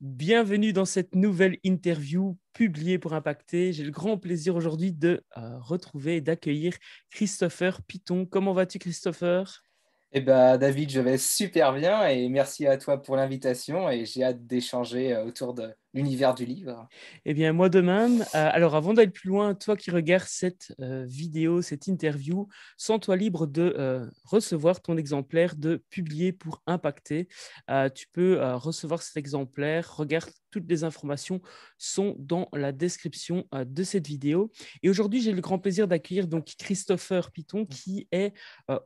Bienvenue dans cette nouvelle interview publiée pour Impacter. J'ai le grand plaisir aujourd'hui de retrouver et d'accueillir Christopher Piton. Comment vas-tu, Christopher? Eh ben, David, je vais super bien et merci à toi pour l'invitation et j'ai hâte d'échanger autour de l'univers du livre. Eh bien, moi de même. Alors, avant d'aller plus loin, toi qui regardes cette vidéo, cette interview, sens-toi libre de recevoir ton exemplaire de Publier pour Impacter. Tu peux recevoir cet exemplaire. Regarde, toutes les informations sont dans la description de cette vidéo. Et aujourd'hui, j'ai le grand plaisir d'accueillir donc Christopher Piton, qui est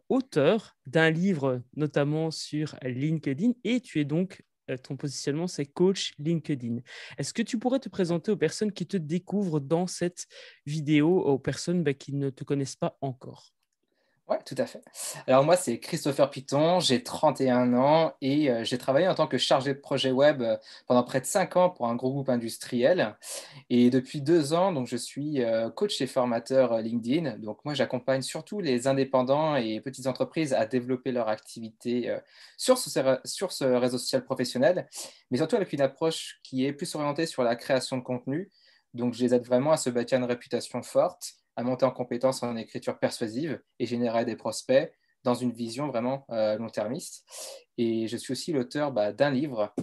auteur d'un livre notamment sur LinkedIn. Et tu es donc, ton positionnement, c'est coach LinkedIn. Est-ce que tu pourrais te présenter aux personnes qui te découvrent dans cette vidéo, aux personnes qui ne te connaissent pas encore? Ouais, tout à fait. Alors moi, c'est Christopher Piton, j'ai 31 ans et j'ai travaillé en tant que chargé de projet web pendant près de 5 ans pour un gros groupe industriel. Et depuis 2 ans, donc, je suis coach et formateur LinkedIn. Donc moi, j'accompagne surtout les indépendants et petites entreprises à développer leur activité sur ce réseau social professionnel, mais surtout avec une approche qui est plus orientée sur la création de contenu. Donc je les aide vraiment à se bâtir une réputation forte, à monter en compétences en écriture persuasive et générer des prospects dans une vision vraiment long-termiste. Et je suis aussi l'auteur d'un livre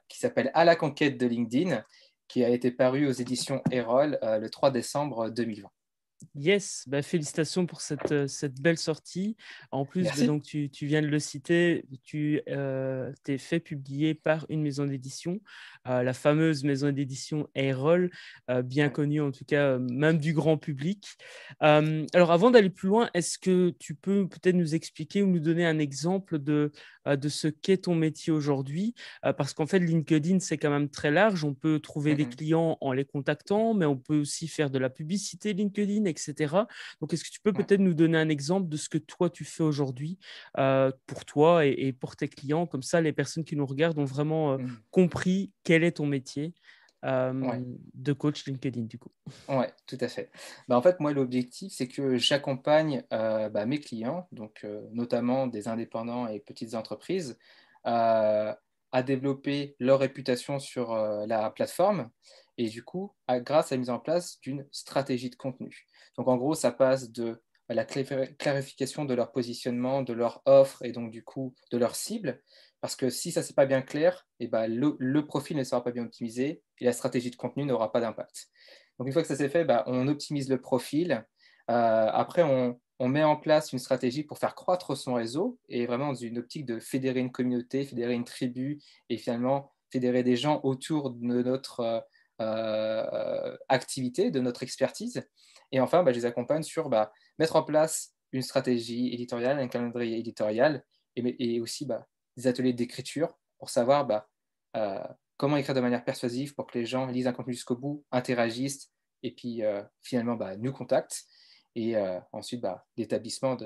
qui s'appelle À la conquête de LinkedIn, qui a été paru aux éditions Erol le 3 décembre 2020. Yes, félicitations pour cette belle sortie. En plus, Merci. donc, tu viens de le citer, tu t'es fait publier par une maison d'édition, la fameuse maison d'édition Erol, bien connue en tout cas, même du grand public. Alors, avant d'aller plus loin, est-ce que tu peux peut-être nous expliquer ou nous donner un exemple de ce qu'est ton métier aujourd'hui? Parce qu'en fait, LinkedIn, c'est quand même très large. On peut trouver des clients en les contactant, mais on peut aussi faire de la publicité LinkedIn, etc. Donc, est-ce que tu peux Ouais. peut-être nous donner un exemple de ce que toi, tu fais aujourd'hui pour toi et pour tes clients? Comme ça, les personnes qui nous regardent ont vraiment Mhm. compris quel est ton métier Ouais. de coach LinkedIn, du coup. Ouais, tout à fait. En fait, moi, l'objectif, c'est que j'accompagne mes clients, donc notamment des indépendants et petites entreprises, à développer leur réputation sur la plateforme et du coup, grâce à la mise en place d'une stratégie de contenu. Donc, en gros, ça passe de la clarification de leur positionnement, de leur offre et donc du coup de leur cible. Parce que si ça, c'est pas bien clair, et le profil ne sera pas bien optimisé et la stratégie de contenu n'aura pas d'impact. Donc, une fois que ça s'est fait, on optimise le profil. Après, on met en place une stratégie pour faire croître son réseau et vraiment dans une optique de fédérer une communauté, fédérer une tribu et finalement fédérer des gens autour de notre activité, de notre expertise. Et enfin, je les accompagne sur mettre en place une stratégie éditoriale, un calendrier éditorial et aussi des ateliers d'écriture pour savoir euh, comment écrire de manière persuasive pour que les gens lisent un contenu jusqu'au bout, interagissent et puis finalement nous contactent. Et ensuite, l'établissement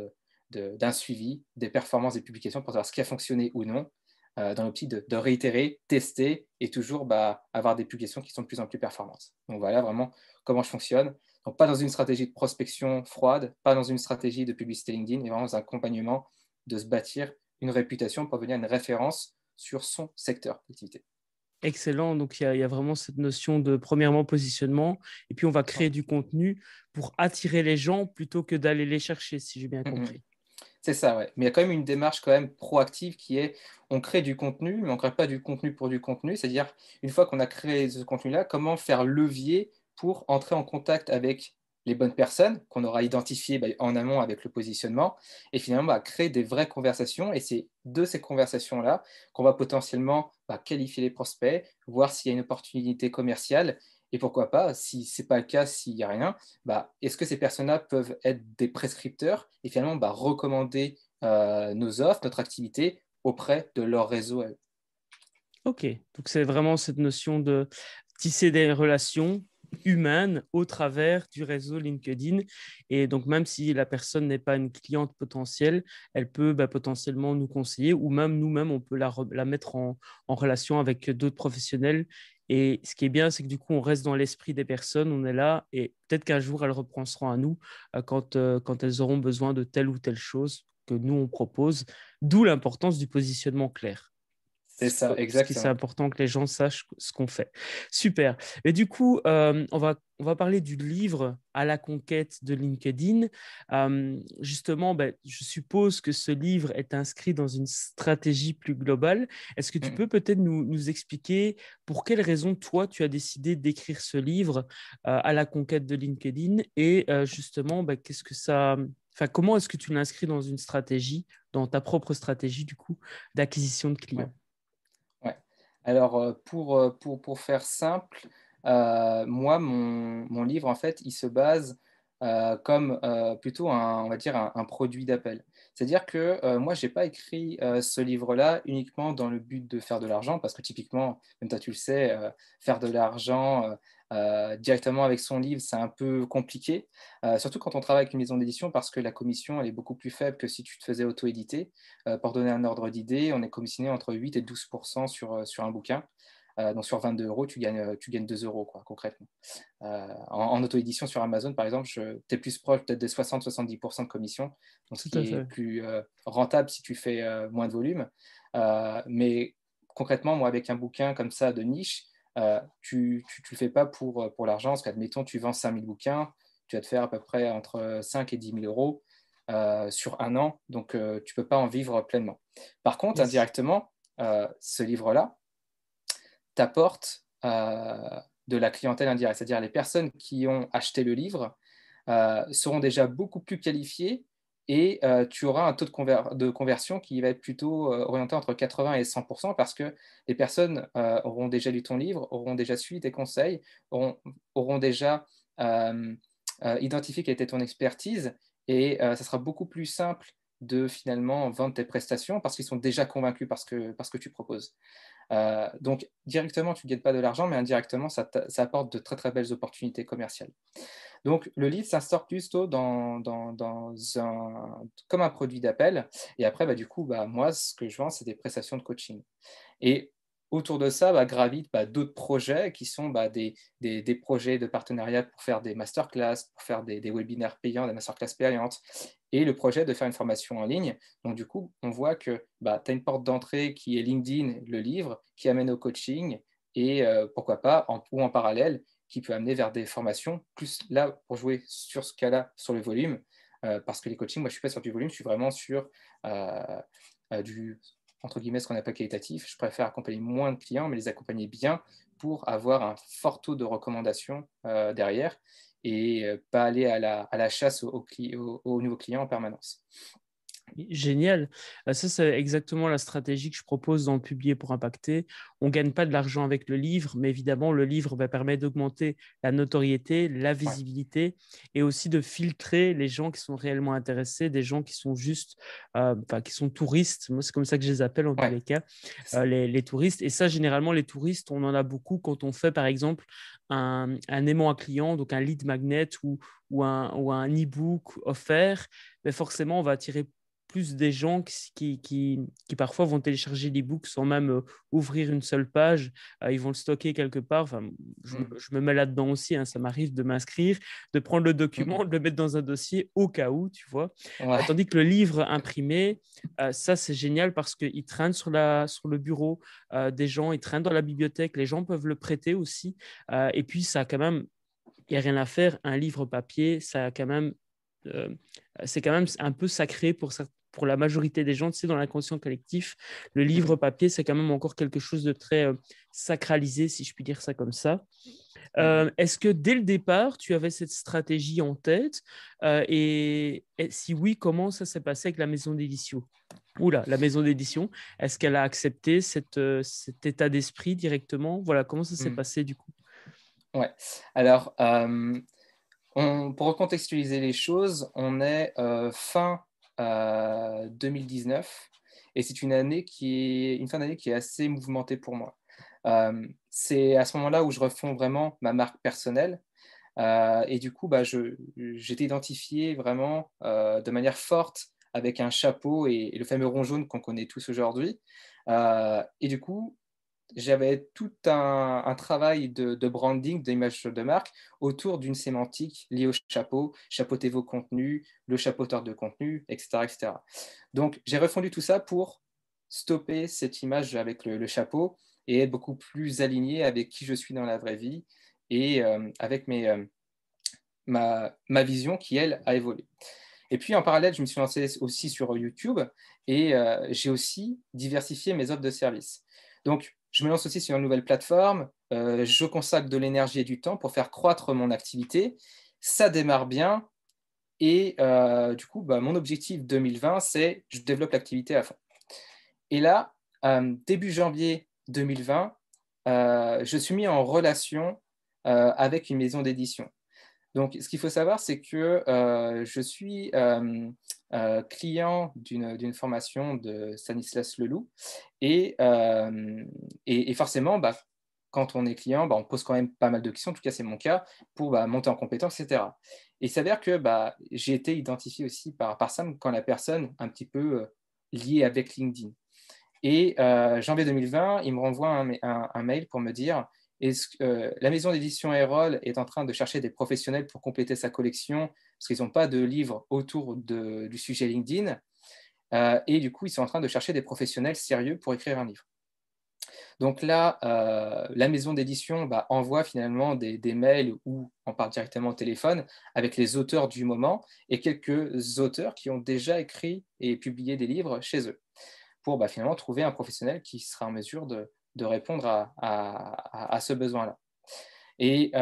d'un suivi des performances des publications pour savoir ce qui a fonctionné ou non, dans l'optique de réitérer, tester et toujours avoir des publications qui sont de plus en plus performantes. Donc voilà vraiment comment je fonctionne. Donc pas dans une stratégie de prospection froide, pas dans une stratégie de publicité LinkedIn, mais vraiment dans un accompagnement de se bâtir une réputation pour devenir une référence sur son secteur d'activité. Excellent. Donc, il y a vraiment cette notion de, premièrement, positionnement, et puis on va créer du contenu pour attirer les gens plutôt que d'aller les chercher, si j'ai bien Ouais. compris. C'est ça, ouais. Mais il y a quand même une démarche quand même proactive qui est, on crée du contenu, mais on ne crée pas du contenu pour du contenu. C'est-à-dire, une fois qu'on a créé ce contenu-là, comment faire levier pour entrer en contact avec les bonnes personnes qu'on aura identifiées en amont avec le positionnement et finalement créer des vraies conversations. Et c'est de ces conversations-là qu'on va potentiellement qualifier les prospects, voir s'il y a une opportunité commerciale et pourquoi pas, si ce n'est pas le cas, s'il n'y a rien, est-ce que ces personnes-là peuvent être des prescripteurs et finalement recommander nos offres, notre activité auprès de leur réseau à eux. OK. Donc, c'est vraiment cette notion de tisser des relations humaines au travers du réseau LinkedIn. Et donc, même si la personne n'est pas une cliente potentielle, elle peut potentiellement nous conseiller ou même nous-mêmes, on peut la mettre en relation avec d'autres professionnels. Et ce qui est bien, c'est que du coup, on reste dans l'esprit des personnes, on est là et peut-être qu'un jour, elles repenseront à nous quand elles auront besoin de telle ou telle chose que nous, on propose, d'où l'importance du positionnement clair. C'est ça, Parce que c'est exactement. important que les gens sachent ce qu'on fait. Super. Et du coup, on va parler du livre À la conquête de LinkedIn. Justement, ben, je suppose que ce livre est inscrit dans une stratégie plus globale. Est-ce que tu Mm. peux peut-être nous expliquer pour quelles raisons toi, tu as décidé d'écrire ce livre À la conquête de LinkedIn et justement, ben, qu'est-ce que ça... Enfin, comment est-ce que tu l'inscris dans une stratégie, dans ta propre stratégie, du coup, d'acquisition de Ouais. clients? Ouais. Alors, pour faire simple, moi, mon livre, en fait, il se base comme plutôt on va dire un produit d'appel. C'est-à-dire que moi, je n'ai pas écrit ce livre-là uniquement dans le but de faire de l'argent, parce que typiquement, même toi, tu le sais, faire de l'argent directement avec son livre, c'est un peu compliqué, surtout quand on travaille avec une maison d'édition, parce que la commission, elle est beaucoup plus faible que si tu te faisais auto-éditer. Pour donner un ordre d'idée, on est commissionné entre 8 et 12% sur un bouquin. Donc sur 22 euros, tu gagnes 2 euros, quoi, concrètement. En auto-édition sur Amazon, par exemple, tu es plus proche peut-être des 60-70% de commission, donc ce Tout qui à est fait. plus rentable si tu fais moins de volume. Mais concrètement, moi, avec un bouquin comme ça de niche, tu ne le fais pas pour l'argent, parce qu'admettons, tu vends 5000 bouquins, tu vas te faire à peu près entre 5 et 10 000 euros sur un an, donc tu ne peux pas en vivre pleinement. Par contre, Yes. indirectement, ce livre-là t'apporte de la clientèle indirecte, c'est-à-dire les personnes qui ont acheté le livre seront déjà beaucoup plus qualifiées et tu auras un taux de conversion qui va être plutôt orienté entre 80 et 100% parce que les personnes auront déjà lu ton livre, auront déjà suivi tes conseils, auront déjà identifié quelle était ton expertise et ça sera beaucoup plus simple de finalement vendre tes prestations parce qu'ils sont déjà convaincus par ce que tu proposes. Donc, directement, tu ne gagnes pas de l'argent, mais indirectement, ça apporte de très, très belles opportunités commerciales. Donc, le lead s'instaure plutôt comme un produit d'appel. Et après, bah, du coup, bah, moi, ce que je vends, c'est des prestations de coaching. Et autour de ça, gravitent d'autres projets qui sont des projets de partenariat pour faire des masterclass, pour faire des webinaires payants, des masterclass payantes, et le projet de faire une formation en ligne. Donc, du coup, on voit que tu as une porte d'entrée qui est LinkedIn, le livre, qui amène au coaching, et pourquoi pas, ou en parallèle, qui peut amener vers des formations, plus là, pour jouer sur ce cas-là, sur le volume, parce que les coachings, moi, je ne suis pas sur du volume, je suis vraiment sur du entre guillemets, ce qu'on appelle qualitatif. Je préfère accompagner moins de clients, mais les accompagner bien pour avoir un fort taux de recommandation derrière et pas aller à la chasse aux nouveaux clients en permanence. Génial. Ça, c'est exactement la stratégie que je propose dans le Publier pour impacter. On ne gagne pas de l'argent avec le livre, mais évidemment, le livre va permettre d'augmenter la notoriété, la Ouais, visibilité et aussi de filtrer les gens qui sont réellement intéressés, des gens qui sont juste, enfin, qui sont touristes. Moi, c'est comme ça que je les appelle en tous ouais, les cas, c'est ça. les touristes. Et ça, généralement, les touristes, on en a beaucoup quand on fait, par exemple, un aimant à client, donc un lead magnet ou un e-book offert. Mais forcément, on va attirer plus des gens qui parfois vont télécharger l'e-book sans même ouvrir une seule page. Ils vont le stocker quelque part. Enfin, Mm, je me mets là-dedans aussi. Hein, ça m'arrive de m'inscrire, de prendre le mm, document, mm. de le mettre dans un dossier au cas où, tu vois. Ouais, Tandis que le livre imprimé, ça, c'est génial parce qu'il traîne sur le bureau des gens, il traîne dans la bibliothèque. Les gens peuvent le prêter aussi. Et puis, ça a quand même, il n'y a rien à faire. Un livre papier, ça a quand même euh, c'est quand même un peu sacré pour la majorité des gens. Tu sais, dans l'inconscient collectif, le mm, livre mm, papier, c'est quand même encore quelque chose de très sacralisé, si je puis dire ça comme ça. mm, mm. Est-ce que dès le départ, tu avais cette stratégie en tête et si oui, comment ça s'est passé avec la maison d'édition? Oula, la maison d'édition, est-ce qu'elle a accepté cet état d'esprit directement? Voilà, comment ça s'est Mm. passé du coup? Ouais. Alors, pour recontextualiser les choses, on est fin 2019 et c'est une fin d'année qui est assez mouvementée pour moi. C'est à ce moment-là où je refonds vraiment ma marque personnelle et du coup, j'étais identifié vraiment de manière forte avec un chapeau et le fameux rond jaune qu'on connaît tous aujourd'hui. Et du coup, j'avais tout un travail de branding, d'image de marque autour d'une sémantique liée au chapeau, chapeauter vos contenus, le chapeauteur de contenu, etc., etc. Donc, j'ai refondu tout ça pour stopper cette image avec le chapeau et être beaucoup plus aligné avec qui je suis dans la vraie vie et avec ma vision qui, elle, a évolué. Et puis, en parallèle, je me suis lancé aussi sur YouTube et j'ai aussi diversifié mes offres de services. Donc, je me lance aussi sur une nouvelle plateforme, je consacre de l'énergie et du temps pour faire croître mon activité. Ça démarre bien et du coup, mon objectif 2020, c'est je développe l'activité à fond. Et là, début janvier 2020, je suis mis en relation avec une maison d'édition. Donc, ce qu'il faut savoir, c'est que je suis client d'une formation de Stanislas Leloup et forcément, quand on est client, on pose quand même pas mal de questions, en tout cas c'est mon cas, pour monter en compétence, etc. Et il s'avère que j'ai été identifié aussi par Sam quand la personne un petit peu liée avec LinkedIn. Et janvier 2020, il me renvoie un mail pour me dire la maison d'édition Erol est en train de chercher des professionnels pour compléter sa collection parce qu'ils n'ont pas de livres autour du sujet LinkedIn. Et du coup, ils sont en train de chercher des professionnels sérieux pour écrire un livre. Donc là, la maison d'édition envoie finalement des mails ou on parle directement au téléphone avec les auteurs du moment et quelques auteurs qui ont déjà écrit et publié des livres chez eux pour finalement trouver un professionnel qui sera en mesure de répondre à ce besoin-là. Et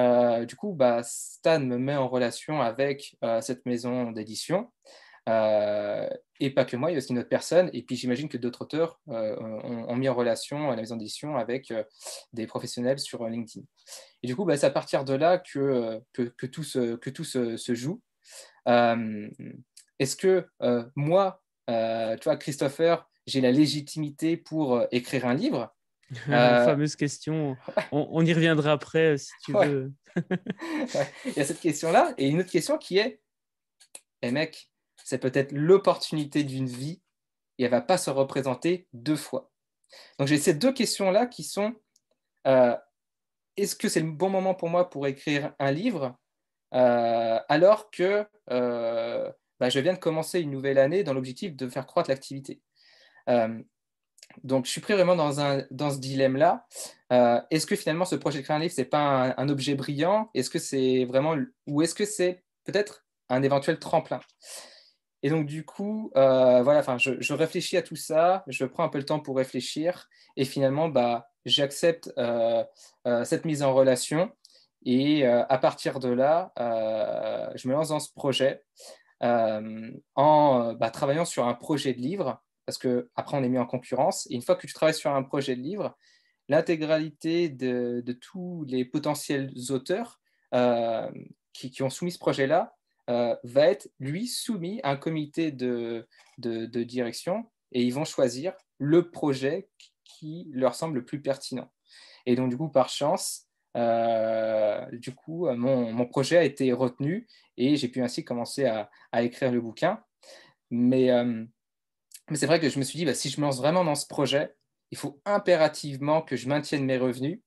du coup, Stan me met en relation avec cette maison d'édition. Et pas que moi, il y a aussi une autre personne. Et puis j'imagine que d'autres auteurs ont mis en relation la maison d'édition avec des professionnels sur LinkedIn. Et du coup, c'est à partir de là que tout se joue. Est-ce que moi, tu vois, Christopher, j'ai la légitimité pour écrire un livre? Fameuse question. Ouais, On y reviendra après si tu ouais, veux. ouais. Il y a cette question-là. Et une autre question qui est, mec, c'est peut-être l'opportunité d'une vie et elle ne va pas se représenter deux fois. Donc j'ai ces deux questions-là qui sont, est-ce que c'est le bon moment pour moi pour écrire un livre alors que je viens de commencer une nouvelle année dans l'objectif de faire croître l'activité. Donc, je suis pris vraiment dans ce dilemme-là. Est-ce que finalement, ce projet de créer un livre, ce n'est pas un objet brillant? Est-ce que c'est vraiment, ou est-ce que c'est peut-être un éventuel tremplin? Et donc, du coup, voilà, je réfléchis à tout ça, je prends un peu le temps pour réfléchir, et finalement, j'accepte cette mise en relation. Et à partir de là, je me lance dans ce projet en travaillant sur un projet de livre, parce qu'après, on est mis en concurrence. Et une fois que tu travailles sur un projet de livre, l'intégralité de tous les potentiels auteurs qui ont soumis ce projet-là va être, lui, soumis à un comité de direction et ils vont choisir le projet qui leur semble le plus pertinent. Et donc, du coup, par chance, mon projet a été retenu et j'ai pu ainsi commencer à écrire le bouquin. Mais c'est vrai que je me suis dit, si je me lance vraiment dans ce projet, il faut impérativement que je maintienne mes revenus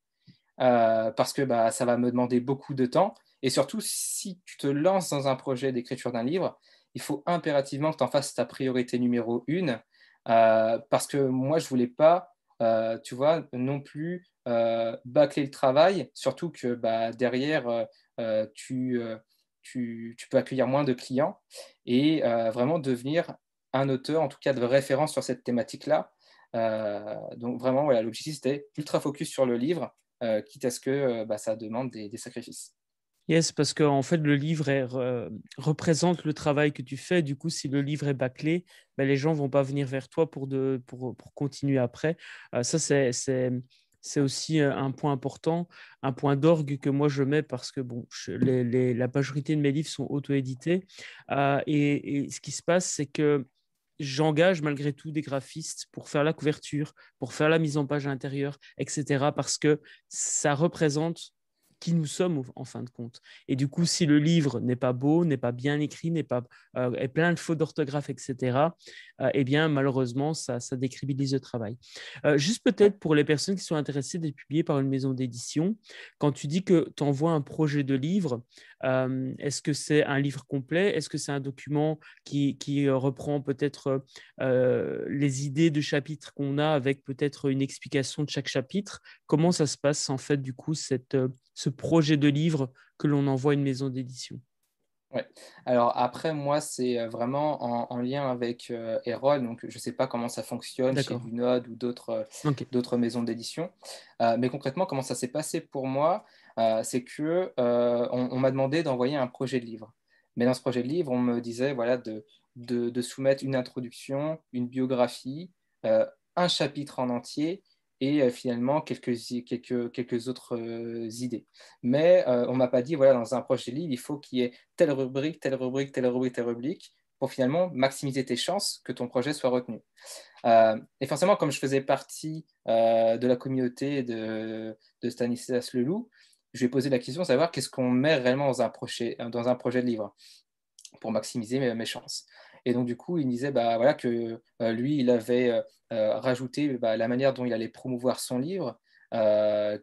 parce que ça va me demander beaucoup de temps. Et surtout, si tu te lances dans un projet d'écriture d'un livre, il faut impérativement que tu en fasses ta priorité numéro une parce que moi, je ne voulais pas, tu vois, non plus bâcler le travail, surtout que derrière, tu peux accueillir moins de clients et vraiment devenir un auteur, en tout cas de référence sur cette thématique-là. Donc vraiment, voilà, l'objectif, c'était ultra focus sur le livre, quitte à ce que ça demande des sacrifices. Yes, parce qu'en fait, le livre représente le travail que tu fais. Du coup, si le livre est bâclé, les gens ne vont pas venir vers toi pour continuer après. Ça, c'est aussi un point important, un point d'orgue que moi je mets parce que bon, la majorité de mes livres sont auto-édités. Et ce qui se passe, c'est que j'engage malgré tout des graphistes pour faire la couverture, pour faire la mise en page à l'intérieur, etc. Parce que ça représente qui nous sommes en fin de compte. Et du coup, si le livre n'est pas beau, n'est pas bien écrit, est plein de fautes d'orthographe, etc., eh bien, malheureusement, ça décrédibilise le travail. Juste Ouais. peut-être pour les personnes qui sont intéressées d'être publiées par une maison d'édition, quand tu dis que tu envoies un projet de livre, est-ce que c'est un livre complet? Est-ce que c'est un document qui reprend peut-être les idées de chapitres qu'on a avec peut-être une explication de chaque chapitre? Comment ça se passe en fait du coup ce projet de livre que l'on envoie à une maison d'édition? Ouais. Alors après, moi, c'est vraiment en lien avec Erol, donc je ne sais pas comment ça fonctionne chez D'accord. Lunode ou Ok. d'autres maisons d'édition. Mais concrètement, comment ça s'est passé pour moi, c'est que on m'a demandé d'envoyer un projet de livre. Mais dans ce projet de livre, on me disait voilà, de soumettre une introduction, une biographie, euh, un chapitre en entier et finalement quelques autres idées. Mais on ne m'a pas dit, voilà, dans un projet de livre, il faut qu'il y ait telle rubrique, telle rubrique, telle rubrique, telle rubrique, pour finalement maximiser tes chances que ton projet soit retenu. Et forcément, comme je faisais partie de la communauté de Stanislas Leloup, je lui ai posé la question de savoir qu'est-ce qu'on met réellement dans un projet de livre pour maximiser mes chances. Et donc, du coup, il me disait bah, voilà, que lui, il avait rajouté bah, la manière dont il allait promouvoir son livre,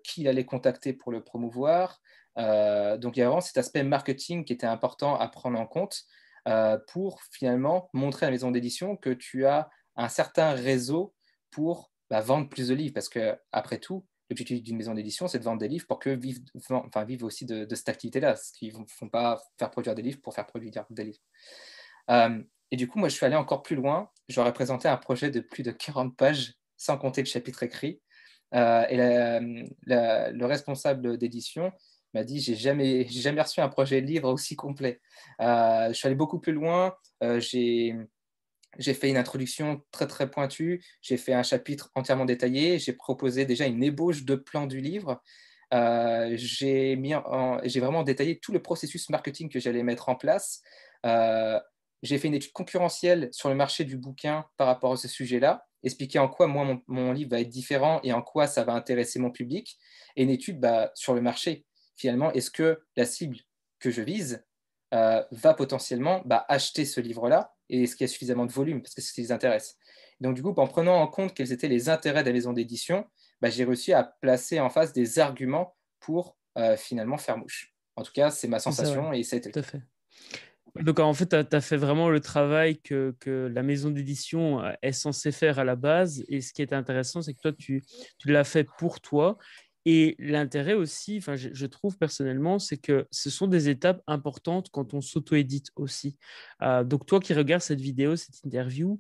qui il allait contacter pour le promouvoir. Donc, il y a vraiment cet aspect marketing qui était important à prendre en compte pour finalement montrer à la maison d'édition que tu as un certain réseau pour bah, vendre plus de livres. Parce que après tout, l'objectif d'une maison d'édition, c'est de vendre des livres pour que vivent aussi de cette activité-là, ce qui ne font pas faire produire des livres pour faire produire des livres. Et du coup, moi, je suis allé encore plus loin. J'aurais présenté un projet de plus de 40 pages, sans compter le chapitre écrit. Et le responsable d'édition m'a dit, j'ai jamais reçu un projet de livre aussi complet. Je suis allé beaucoup plus loin. J'ai fait une introduction très très pointue, j'ai fait un chapitre entièrement détaillé, j'ai proposé déjà une ébauche de plan du livre. J'ai vraiment détaillé tout le processus marketing que j'allais mettre en place. Euh, j'ai fait une étude concurrentielle sur le marché du bouquin par rapport à ce sujet-là, expliquer en quoi moi mon livre va être différent et en quoi ça va intéresser mon public, et une étude bah, sur le marché. Finalement, est-ce que la cible que je vise va potentiellement bah, acheter ce livre-là et est-ce qu'il y a suffisamment de volume parce que c'est ce qui les intéresse. Donc du coup, en prenant en compte quels étaient les intérêts de la maison d'édition, bah, j'ai réussi à placer en face des arguments pour finalement faire mouche. En tout cas, c'est ma C'est ça, ouais. sensation et ça a été le Tout à cas. fait. Donc, en fait, tu as fait vraiment le travail que la maison d'édition est censée faire à la base. Et ce qui est intéressant, c'est que toi, tu l'as fait pour toi. Et l'intérêt aussi, enfin, je trouve personnellement, c'est que ce sont des étapes importantes quand on s'auto-édite aussi. Donc, toi qui regardes cette vidéo, cette interview,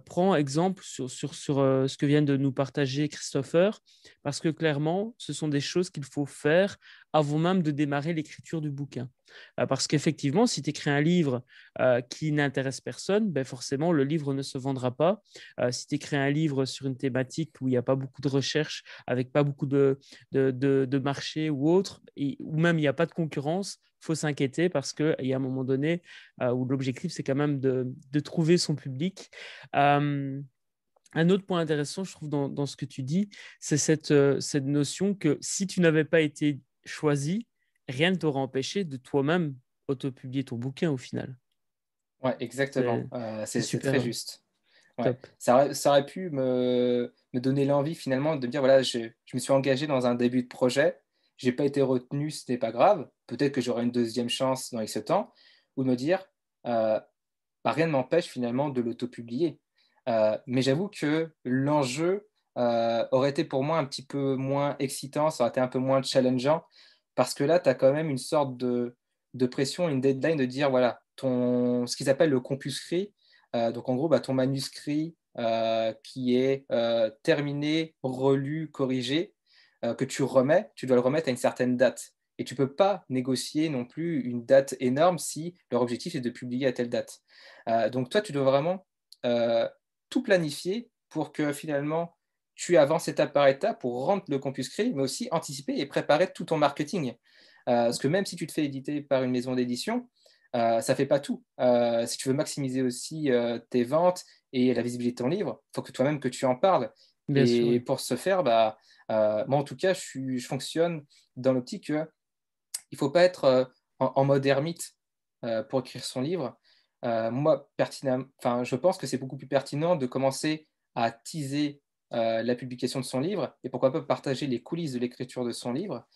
prends exemple sur ce que vient de nous partager Christopher, parce que clairement, ce sont des choses qu'il faut faire avant même de démarrer l'écriture du bouquin. Parce qu'effectivement, si tu écris un livre qui n'intéresse personne, ben forcément, le livre ne se vendra pas. Si tu écris un livre sur une thématique où il n'y a pas beaucoup de recherche, avec pas beaucoup de marché ou autre, ou même il n'y a pas de concurrence, il faut s'inquiéter parce qu'il y a un moment donné où l'objectif, c'est quand même de trouver son public. Un autre point intéressant, je trouve, dans ce que tu dis, c'est cette notion que si tu n'avais pas été choisi, rien ne t'aura empêché de toi-même autopublier ton bouquin au final. Ouais, exactement. C'est C'est très super juste. Ouais. top. Ça aurait pu me donner l'envie finalement de me dire, voilà, je me suis engagé dans un début de projet, j'ai pas été retenu, ce n'est pas grave, peut-être que j'aurai une deuxième chance dans X temps, ou de me dire, euh, bah, rien ne m'empêche finalement de l'auto-publier. Mais j'avoue que l'enjeu aurait été pour moi un petit peu moins excitant, ça aurait été un peu moins challengeant, parce que là, tu as quand même une sorte de pression, une deadline de dire, voilà, ce qu'ils appellent le compuscrit, donc en gros, bah, ton manuscrit qui est terminé, relu, corrigé, que tu remets, tu dois le remettre à une certaine date. Et tu ne peux pas négocier non plus une date énorme si leur objectif est de publier à telle date. Donc toi, tu dois vraiment euh, tout planifier pour que finalement tu avances étape par étape pour rendre le compuscrit, mais aussi anticiper et préparer tout ton marketing. Parce que même si tu te fais éditer par une maison d'édition, ça ne fait pas tout. Si tu veux maximiser aussi tes ventes et la visibilité de ton livre, il faut que toi-même que tu en parles. Bien sûr, Et oui. pour ce faire, bah, moi en tout cas, je fonctionne dans l'optique que il ne faut pas être en mode ermite pour écrire son livre. Moi, je pense que c'est beaucoup plus pertinent de commencer à teaser la publication de son livre et pourquoi pas partager les coulisses de l'écriture de son livre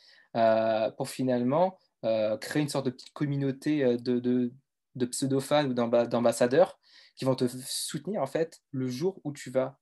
pour finalement créer une sorte de petite communauté de pseudo-fans ou d'ambassadeurs qui vont te soutenir en fait le jour où tu vas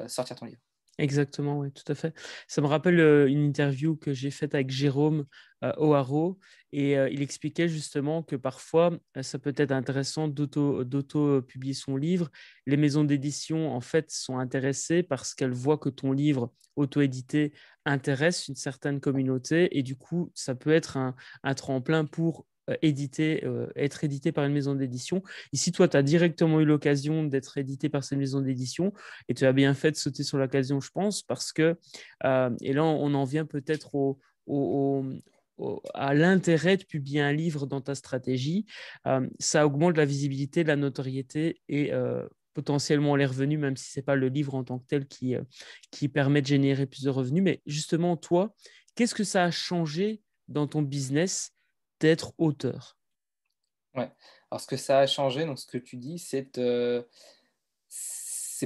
sortir ton livre. Exactement, oui, tout à fait. Ça me rappelle une interview que j'ai faite avec Jérôme O'Haraud et il expliquait justement que parfois, ça peut être intéressant d'auto-publier son livre. Les maisons d'édition, en fait, sont intéressées parce qu'elles voient que ton livre auto-édité intéresse une certaine communauté et du coup, ça peut être un tremplin pour être édité par une maison d'édition. Ici, toi, tu as directement eu l'occasion d'être édité par cette maison d'édition. Et tu as bien fait de sauter sur l'occasion, je pense, parce que, et là, on en vient peut-être à l'intérêt de publier un livre dans ta stratégie. Ça augmente la visibilité, la notoriété et potentiellement les revenus, même si ce n'est pas le livre en tant que tel qui permet de générer plus de revenus. Mais justement, toi, qu'est-ce que ça a changé dans ton business d'être auteur? Ouais. Alors, ce que ça a changé, donc ce que tu dis, c'est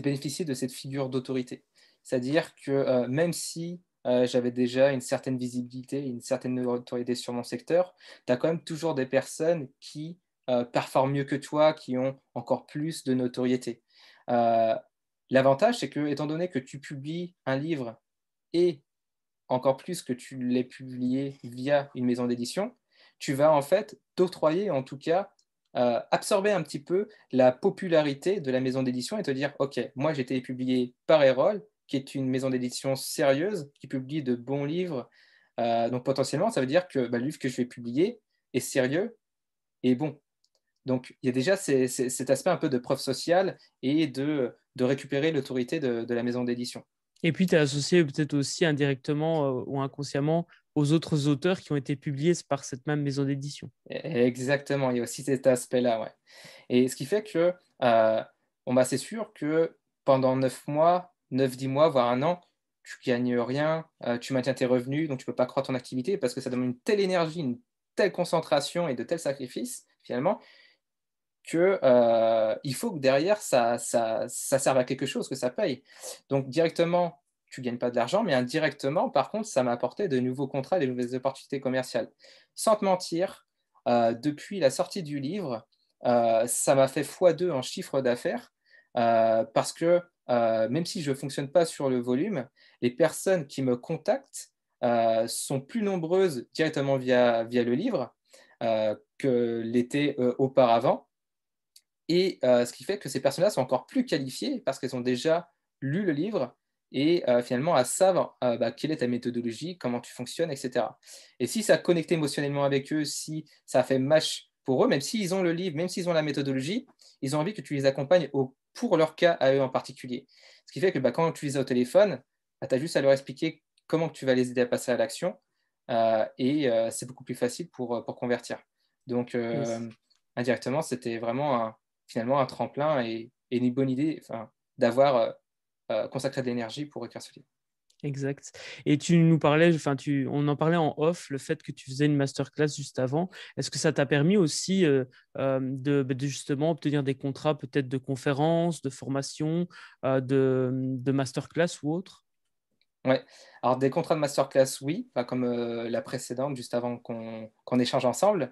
bénéficier de cette figure d'autorité. C'est-à-dire que même si j'avais déjà une certaine visibilité, une certaine autorité sur mon secteur, tu as quand même toujours des personnes qui performent mieux que toi, qui ont encore plus de notoriété. Euh, L'avantage, c'est que, étant donné que tu publies un livre et encore plus que tu l'aies publié via une maison d'édition, tu vas en fait t'octroyer, en tout cas, absorber un petit peu la popularité de la maison d'édition et te dire, OK, moi j'ai été publié par Erol, qui est une maison d'édition sérieuse, qui publie de bons livres. Donc potentiellement, ça veut dire que le livre que je vais publier est sérieux et bon. Donc il y a déjà cet aspect un peu de preuve sociale et de récupérer l'autorité de la maison d'édition. Et puis, tu es associé peut-être aussi indirectement ou inconsciemment aux autres auteurs qui ont été publiés par cette même maison d'édition. Exactement, il y a aussi cet aspect-là, ouais. Et ce qui fait que, c'est sûr que pendant 9 mois, 9-10 mois, voire un an, tu gagnes rien, tu maintiens tes revenus, donc tu peux pas croître ton activité parce que ça demande une telle énergie, une telle concentration et de tels sacrifices, finalement, que il faut que derrière ça serve à quelque chose, que ça paye. Donc directement, tu gagnes pas de l'argent, mais indirectement, par contre, ça m'a apporté de nouveaux contrats, de nouvelles opportunités commerciales. Sans te mentir, depuis la sortie du livre, ça m'a fait x2 en chiffre d'affaires, parce que même si je fonctionne pas sur le volume, les personnes qui me contactent sont plus nombreuses directement via le livre que l'étaient auparavant. Et ce qui fait que ces personnes-là sont encore plus qualifiées parce qu'elles ont déjà lu le livre et finalement elles savent quelle est ta méthodologie, comment tu fonctionnes, etc. Et si ça a connecté émotionnellement avec eux, si ça a fait match pour eux, même s'ils ont le livre, même s'ils ont la méthodologie, ils ont envie que tu les accompagnes pour leur cas à eux en particulier. Ce qui fait que quand tu les as au téléphone, tu as juste à leur expliquer comment tu vas les aider à passer à l'action et c'est beaucoup plus facile pour convertir. Donc, Yes. indirectement, c'était vraiment finalement un tremplin et une bonne idée d'avoir consacré de l'énergie pour écrire ce livre. Exact. Et tu nous parlais, on en parlait en off, le fait que tu faisais une masterclass juste avant. Est-ce que ça t'a permis aussi de justement obtenir des contrats peut-être de conférences, de formation, de masterclass ou autre? Ouais. Alors des contrats de masterclass, oui, pas comme la précédente, juste avant qu'on échange ensemble.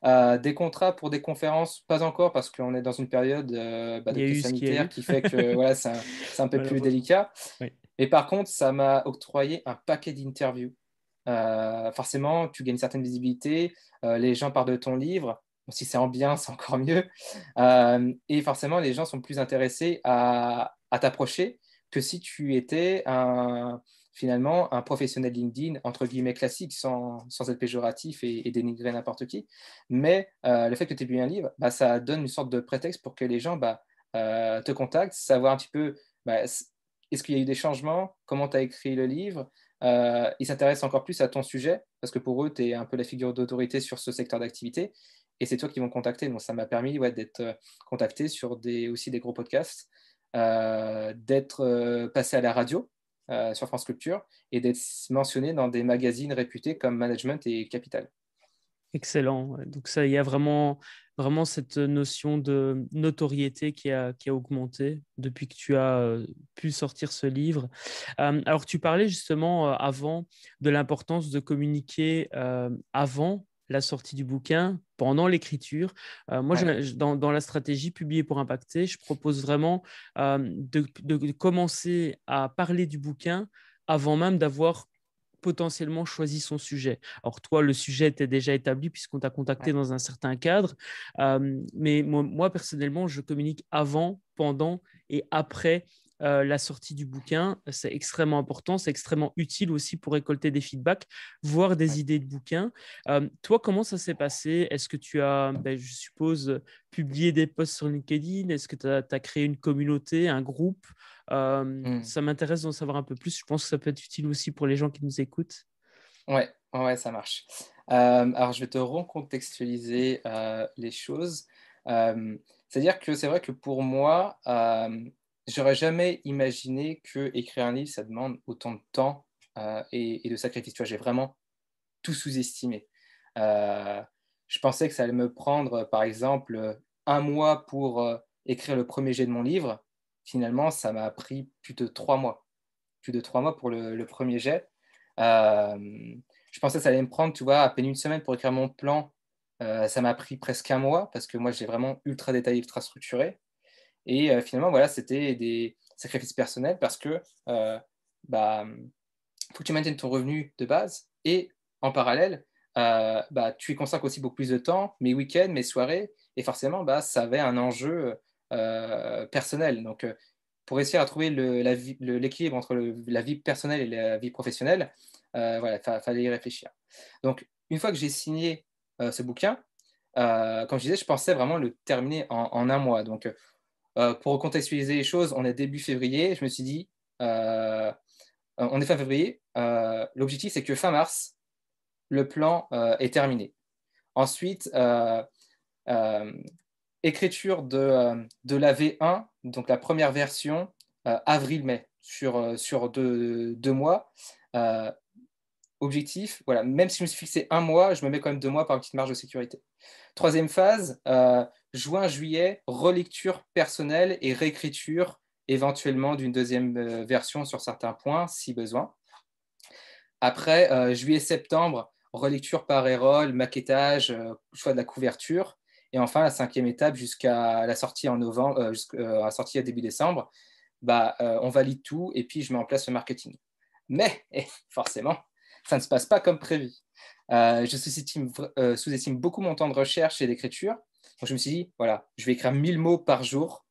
Des contrats pour des conférences, pas encore, parce qu'on est dans une période Il de y a crise eu ce qu'il y a sanitaire eu, qui fait que voilà, c'est un peu plus malheureusement. délicat. Oui. Mais par contre, ça m'a octroyé un paquet d'interviews. Forcément, tu gagnes une certaine visibilité, les gens parlent de ton livre. Bon, si c'est en bien, c'est encore mieux. Et forcément, les gens sont plus intéressés à t'approcher que si tu étais finalement un professionnel LinkedIn, entre guillemets classique, sans être péjoratif et dénigrer n'importe qui. Mais le fait que tu aies publié un livre, ça donne une sorte de prétexte pour que les gens te contactent, savoir un petit peu est-ce qu'il y a eu des changements, comment tu as écrit le livre. Ils s'intéressent encore plus à ton sujet, parce que pour eux, tu es un peu la figure d'autorité sur ce secteur d'activité, et c'est toi qui vont contacter. Donc ça m'a permis d'être contacté sur aussi des gros podcasts, d'être passé à la radio sur France Culture, et d'être mentionné dans des magazines réputés comme Management et Capital. Excellent. Ouais. Donc ça, il y a vraiment cette notion de notoriété qui a augmenté depuis que tu as pu sortir ce livre. Alors tu parlais justement avant de l'importance de communiquer avant la sortie du bouquin, pendant l'écriture. Moi, Ouais, dans la stratégie Publier pour impacter, je propose vraiment de commencer à parler du bouquin avant même d'avoir potentiellement choisi son sujet. Alors toi, le sujet était déjà établi puisqu'on t'a contacté ouais, dans un certain cadre, mais moi, personnellement, je communique avant, pendant et après la sortie du bouquin. C'est extrêmement important, c'est extrêmement utile aussi pour récolter des feedbacks, voir des ouais. idées de bouquins. Toi, comment ça s'est passé? Est-ce que tu as, je suppose, publié des posts sur LinkedIn? Est-ce que tu as créé une communauté, un groupe? Hmm. Ça m'intéresse d'en savoir un peu plus. Je pense que ça peut être utile aussi pour les gens qui nous écoutent. Ouais, ouais, ça marche. Alors, je vais te recontextualiser les choses. C'est-à-dire que c'est vrai que pour moi, j'aurais jamais imaginé que écrire un livre, ça demande autant de temps et de sacrifices. Tu vois, j'ai vraiment tout sous-estimé. Euh, je pensais que ça allait me prendre, par exemple, un mois pour écrire le premier jet de mon livre. Finalement, ça m'a pris plus de 3 mois. Plus de 3 mois pour le premier jet. Je pensais que ça allait me prendre, tu vois, à peine une semaine pour écrire mon plan. Ça m'a pris presque un mois parce que moi, j'ai vraiment ultra détaillé, ultra structuré. Et finalement, voilà, c'était des sacrifices personnels parce que bah, faut que tu maintiennes ton revenu de base et en parallèle, bah, tu y consacres aussi beaucoup plus de temps, mes week-ends, mes soirées, et forcément, bah, ça avait un enjeu personnel. Donc, pour réussir à trouver l'équilibre entre la vie personnelle et la vie professionnelle, voilà, fallait y réfléchir. Donc, une fois que j'ai signé ce bouquin, comme je disais, je pensais vraiment le terminer en un mois. Donc, pour contextualiser les choses, on est début février. Je me suis dit, on est fin février. L'objectif, c'est que fin mars, le plan est terminé. Ensuite, euh, écriture de la V1, donc la première version, avril-mai, sur 2 mois. Euh, Objectif, voilà, même si je me suis fixé un mois, je me mets quand même 2 mois par une petite marge de sécurité. Troisième phase, juin-juillet, relecture personnelle et réécriture éventuellement d'une deuxième version sur certains points, si besoin. Après, juillet-septembre, relecture par Erol, maquettage, choix de la couverture. Et enfin, la cinquième étape, jusqu'à la sortie en novembre, jusqu'à la sortie à début décembre, bah, on valide tout et puis je mets en place le marketing. Mais, forcément, ça ne se passe pas comme prévu. Je sous-estime beaucoup mon temps de recherche et d'écriture. Donc, je me suis dit, voilà, je vais écrire 1000 mots par jour.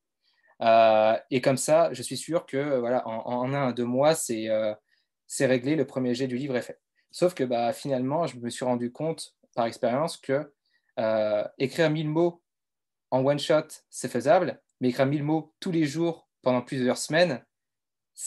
Et comme ça, je suis sûr que voilà, en 1 à 2 mois, c'est réglé, le premier jet du livre est fait. Sauf que bah, finalement, je me suis rendu compte par expérience que écrire 1000 mots en one shot, c'est faisable, mais écrire 1000 mots tous les jours pendant plusieurs semaines,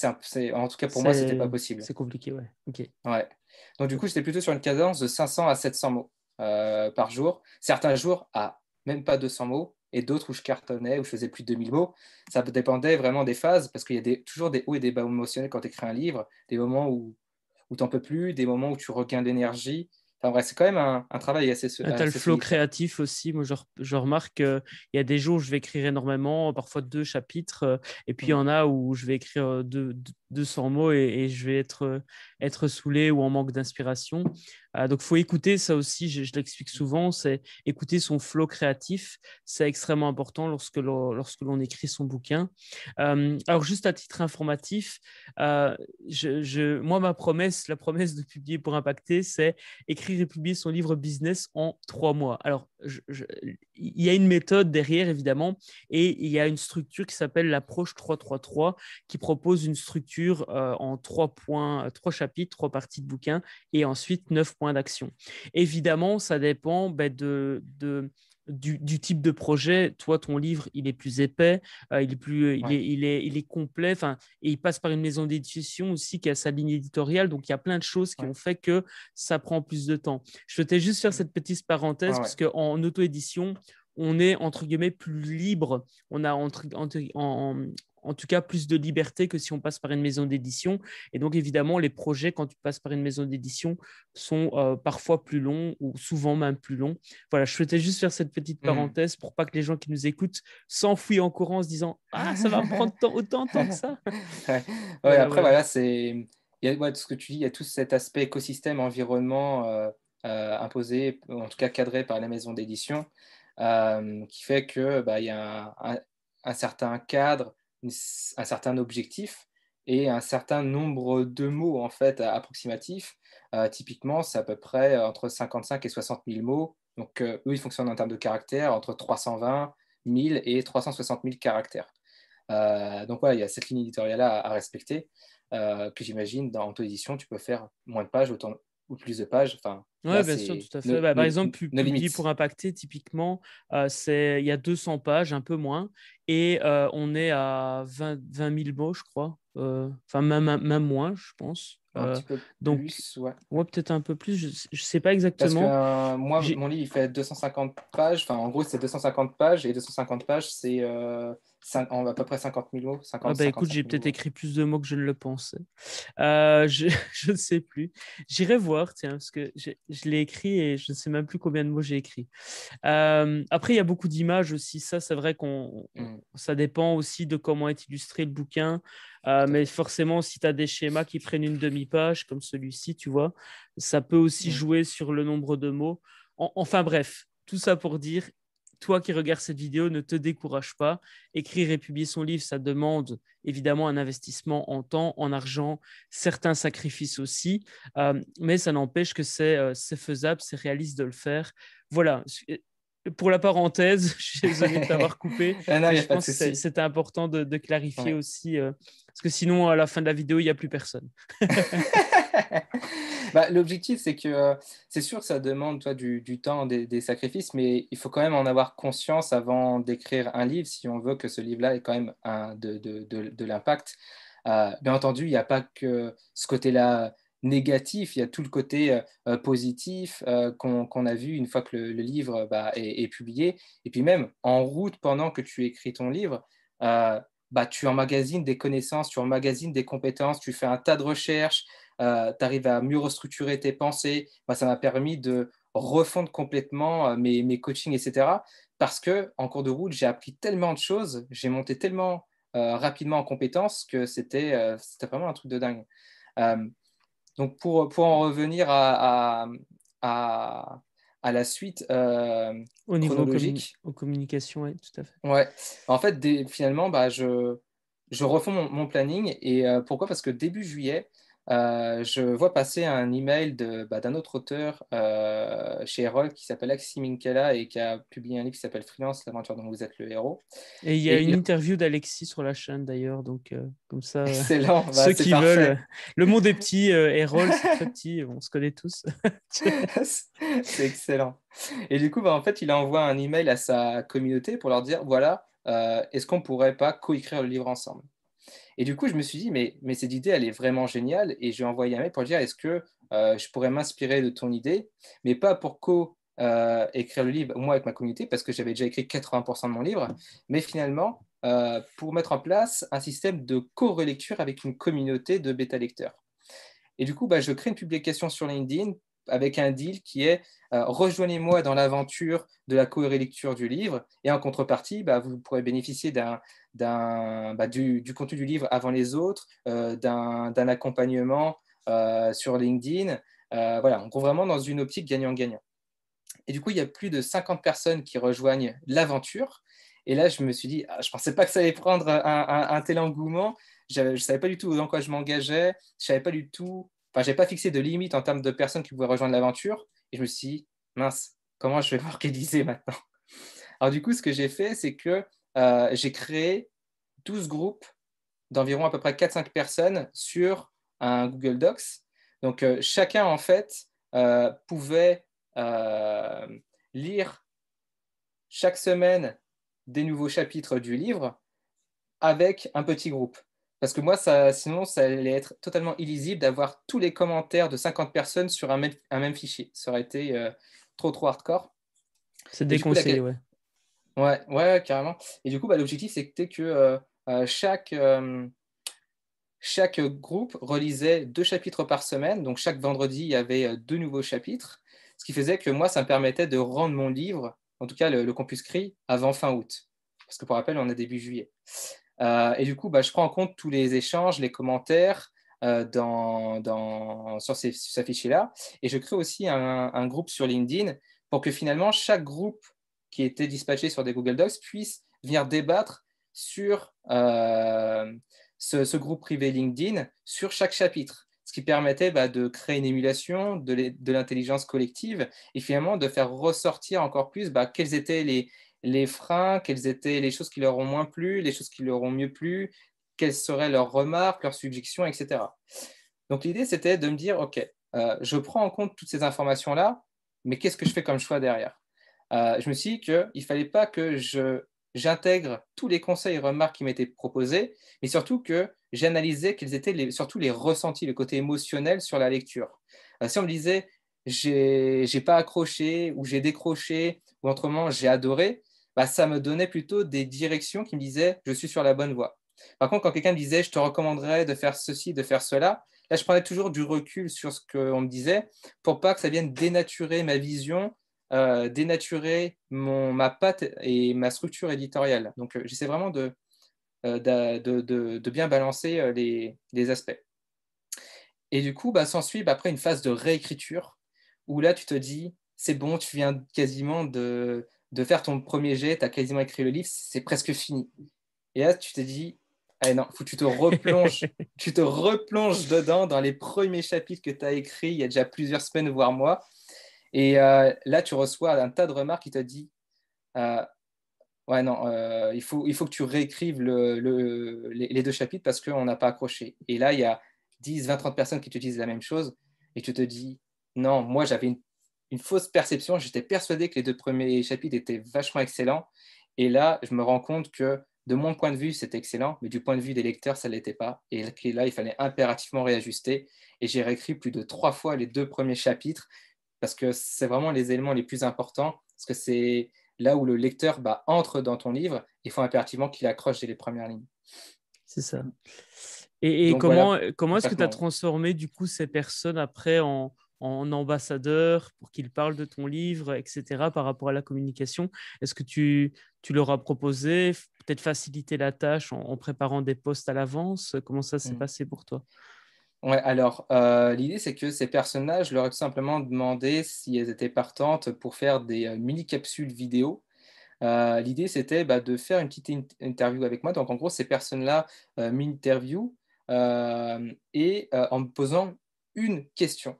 en tout cas pour moi, c'était pas possible. C'est compliqué, ouais. Ok. Ouais. Donc du coup, j'étais plutôt sur une cadence de 500 à 700 mots par jour. Certains jours à même pas 200 mots et d'autres où je cartonnais, où je faisais plus de 2000 mots. Ça dépendait vraiment des phases parce qu'il y a toujours des hauts et des bas émotionnels quand tu écris un livre, des moments où tu n'en peux plus, des moments où tu regains de l'énergie. Enfin bref, c'est quand même un travail Tu as le assez flow solitaire. créatif aussi. Moi, je remarque qu'il y a des jours où je vais écrire énormément, parfois 2 chapitres, et puis il y Mm. en a où je vais écrire 200 mots et je vais être saoulé ou en manque d'inspiration. Donc, il faut écouter ça aussi, je l'explique souvent, c'est écouter son flow créatif. C'est extrêmement important lorsque l'on écrit son bouquin. Alors, juste à titre informatif, moi, la promesse de publier pour impacter, c'est écrire et publier son livre business en 3 mois. Alors, il y a une méthode derrière, évidemment, et il y a une structure qui s'appelle l'approche 3-3-3, qui propose une structure en 3 points, 3 chapitres, 3 parties de bouquin, et ensuite 9 points d'action. Évidemment, ça dépend du type de projet. Toi, ton livre, il est plus épais, il est plus, Ouais. il est complet, enfin, et il passe par une maison d'édition aussi qui a sa ligne éditoriale. Donc, il y a plein de choses qui Ouais. ont fait que ça prend plus de temps. Je souhaitais juste faire Mm. cette petite parenthèse Ouais, parce ouais. qu'en auto-édition, on est entre guillemets plus libre. On a en tout cas plus de liberté que si on passe par une maison d'édition. Et donc, évidemment, les projets, quand tu passes par une maison d'édition, sont parfois plus longs ou souvent même plus longs. Voilà, je souhaitais juste faire cette petite Hmm. parenthèse pour pas que les gens qui nous écoutent s'enfuient en courant en se disant ah, ça va me prendre autant de temps que ça. Ouais. Ouais, Voilà, après, voilà. voilà, tout ce que tu dis, il y a tout cet aspect écosystème, environnement imposé, en tout cas cadré par la maison d'édition, qui fait que bah, il y a un certain cadre, un certain objectif et un certain nombre de mots en fait approximatifs. Typiquement, c'est à peu près entre 55 et 60 000 mots. Donc, eux, ils fonctionnent en termes de caractères, entre 320 000 et 360 000 caractères. Donc voilà, il y a cette ligne éditoriale-là à respecter, que j'imagine dans auto-édition, tu peux faire moins de pages autant, ou plus de pages. Enfin, Oui, là, bien sûr, c'est tout à fait. Bah, par exemple, nos publier pour limites. Impacter, typiquement, il y a 200 pages, un peu moins, et on est à 20 000 mots, je crois. Enfin, même moins, je pense. Un petit peu Donc, plus, ouais. ouais, peut-être un peu plus, je ne sais pas Parce que exactement. moi, J'ai- mon livre, il fait 250 pages. Enfin, en gros, c'est 250 pages. Et 250 pages, c'est à peu près 50 000 mots, Ah 50, bah écoute, 55 j'ai 000 peut-être mots. écrit plus de mots que je ne le pensais. Je je ne sais plus. J'irai voir, tiens, parce que je l'ai écrit et je ne sais même plus combien de mots j'ai écrit. Après, il y a beaucoup d'images aussi. Ça, c'est vrai Hmm, ça dépend aussi de comment est illustré le bouquin. tout à Mais fait. forcément, si tu as des schémas qui prennent une demi-page, comme celui-ci, tu vois, ça peut aussi Hmm, jouer sur le nombre de mots. Enfin bref, tout ça pour dire, toi qui regardes cette vidéo, ne te décourage pas. Écrire et publier son livre, ça demande évidemment un investissement en temps, en argent, certains sacrifices aussi, mais ça n'empêche que c'est faisable, c'est réaliste de le faire. Voilà, pour la parenthèse, je suis désolé de t'avoir coupé, Ah non, il mais n'y a je pas de pense que souci. c'était important de clarifier Ouais. aussi, parce que sinon, à la fin de la vidéo, il n'y a plus personne. Bah, l'objectif, c'est que c'est sûr que ça demande toi, du temps, des sacrifices, mais il faut quand même en avoir conscience avant d'écrire un livre si on veut que ce livre-là ait quand même de l'impact. Bien entendu, il n'y a pas que ce côté-là négatif, il y a tout le côté positif qu'on a vu une fois que le livre bah, est publié. Et puis même en route pendant que tu écris ton livre, bah, tu emmagasines des connaissances, tu emmagasines des compétences, tu fais un tas de recherches, tu arrives à mieux restructurer tes pensées. Moi, ça m'a permis de refondre complètement mes coachings, etc. Parce que en cours de route, j'ai appris tellement de choses, j'ai monté tellement rapidement en compétences que c'était vraiment un truc de dingue. Euh, donc, pour en revenir à, à la suite Au niveau chronologique, aux communications, oui, tout à fait. ouais, en fait, finalement, bah, je refais mon planning. Et pourquoi? Parce que début juillet, je vois passer un email d'un autre auteur chez Erol qui s'appelle Axi Minkela et qui a publié un livre qui s'appelle Freelance, l'aventure dont vous êtes le héros. Et il y a Et une interview d'Alexis sur la chaîne d'ailleurs, donc comme ça, excellent, bah, ceux c'est qui veulent, parfait. le monde est petit, Erol, c'est très petit, on se connaît tous. C'est excellent. Et du coup, bah, en fait, il envoie un email à sa communauté pour leur dire, voilà, est-ce qu'on pourrait pas coécrire le livre ensemble? Et du coup, je me suis dit, mais cette idée, elle est vraiment géniale. Et j'ai envoyé un mail pour dire, est-ce que je pourrais m'inspirer de ton idée, mais pas pour écrire le livre, moi, avec ma communauté, parce que j'avais déjà écrit 80% de mon livre, mais finalement, pour mettre en place un système de co-relecture avec une communauté de bêta-lecteurs. Et du coup, bah, je crée une publication sur LinkedIn avec un deal qui est rejoignez-moi dans l'aventure de la co-relecture du livre et en contrepartie, bah, vous pourrez bénéficier du contenu du livre avant les autres, d'un accompagnement sur LinkedIn. Voilà, on est vraiment dans une optique gagnant-gagnant. Et du coup, il y a plus de 50 personnes qui rejoignent l'aventure. Et là, je me suis dit, ah, je ne pensais pas que ça allait prendre un tel engouement. Je ne savais pas du tout dans quoi je m'engageais. Je savais pas du tout. Enfin, je n'avais pas fixé de limite en termes de personnes qui pouvaient rejoindre l'aventure. Et je me suis dit, mince, comment je vais m'organiser maintenant? Alors, du coup, ce que j'ai fait, c'est que j'ai créé 12 groupes d'environ à peu près 4-5 personnes sur un Google Docs. Donc, chacun, en fait, pouvait lire chaque semaine des nouveaux chapitres du livre avec un petit groupe. Parce que moi, sinon, ça allait être totalement illisible d'avoir tous les commentaires de 50 personnes sur un même fichier. Ça aurait été trop hardcore. C'est Et du coup, déconseillé, ouais. ouais, ouais, carrément. Et du coup, bah, l'objectif, c'était que chaque groupe relisait 2 chapitres par semaine, donc chaque vendredi, il y avait 2 nouveaux chapitres, ce qui faisait que moi, ça me permettait de rendre mon livre, en tout cas le Campus-Cri, avant fin août. Parce que pour rappel, on est début juillet. Et du coup, je prends en compte tous les échanges, les commentaires sur ces fichiers-là. Et je crée aussi un groupe sur LinkedIn pour que finalement, chaque groupe qui était dispatché sur des Google Docs puisse venir débattre sur ce groupe privé LinkedIn sur chaque chapitre, ce qui permettait de créer une émulation de l'intelligence collective et finalement de faire ressortir encore plus quels étaient les freins, quelles étaient les choses qui leur ont moins plu, les choses qui leur ont mieux plu, quelles seraient leurs remarques, leurs suggestions, etc. Donc l'idée, c'était de me dire, OK, je prends en compte toutes ces informations-là, mais qu'est-ce que je fais comme choix derrière? Je me suis dit qu'il ne fallait pas que j'intègre tous les conseils et remarques qui m'étaient proposés, mais surtout que j'analysais quels étaient surtout les ressentis, le côté émotionnel sur la lecture. Si on me disait j'ai pas accroché ou j'ai décroché ou autrement j'ai adoré, ça me donnait plutôt des directions qui me disaient je suis sur la bonne voie. Par contre, quand quelqu'un me disait je te recommanderais de faire ceci, de faire cela, là je prenais toujours du recul sur ce qu'on me disait pour pas que ça vienne dénaturer ma vision, dénaturer ma patte et ma structure éditoriale. Donc, j'essaie vraiment de bien balancer les aspects. Et du coup, s'ensuit après une phase de réécriture où là, tu te dis, c'est bon, tu viens quasiment de faire ton premier jet, tu as quasiment écrit le livre, c'est presque fini. Et là, tu te dis, allez, non, faut que tu te replonges dedans dans les premiers chapitres que tu as écrits il y a déjà plusieurs semaines, voire mois. Et là, tu reçois un tas de remarques qui te dit ouais, non, il faut que tu réécrives les 2 chapitres parce qu'on n'a pas accroché. Et là, il y a 10, 20, 30 personnes qui te disent la même chose et tu te dis non, moi j'avais une fausse perception, j'étais persuadé que les 2 premiers chapitres étaient vachement excellents. Et là, je me rends compte que de mon point de vue, c'était excellent, mais du point de vue des lecteurs, ça ne l'était pas. Et là, il fallait impérativement réajuster. Et j'ai réécrit plus de 3 fois les 2 premiers chapitres parce que c'est vraiment les éléments les plus importants, parce que c'est là où le lecteur entre dans ton livre, il faut impérativement qu'il accroche dès les premières lignes. C'est ça. Et Donc, voilà, comment est-ce que tu as transformé du coup ces personnes après en ambassadeurs pour qu'ils parlent de ton livre, etc., par rapport à la communication? Est-ce que tu leur as proposé peut-être faciliter la tâche en préparant des posts à l'avance? Comment ça s'est passé pour toi? Ouais, alors l'idée c'est que ces personnages, je leur ai tout simplement demandé si elles étaient partantes pour faire des mini-capsules vidéo. L'idée c'était de faire une petite interview avec moi. Donc en gros, ces personnes-là m'interviewent et en me posant une question.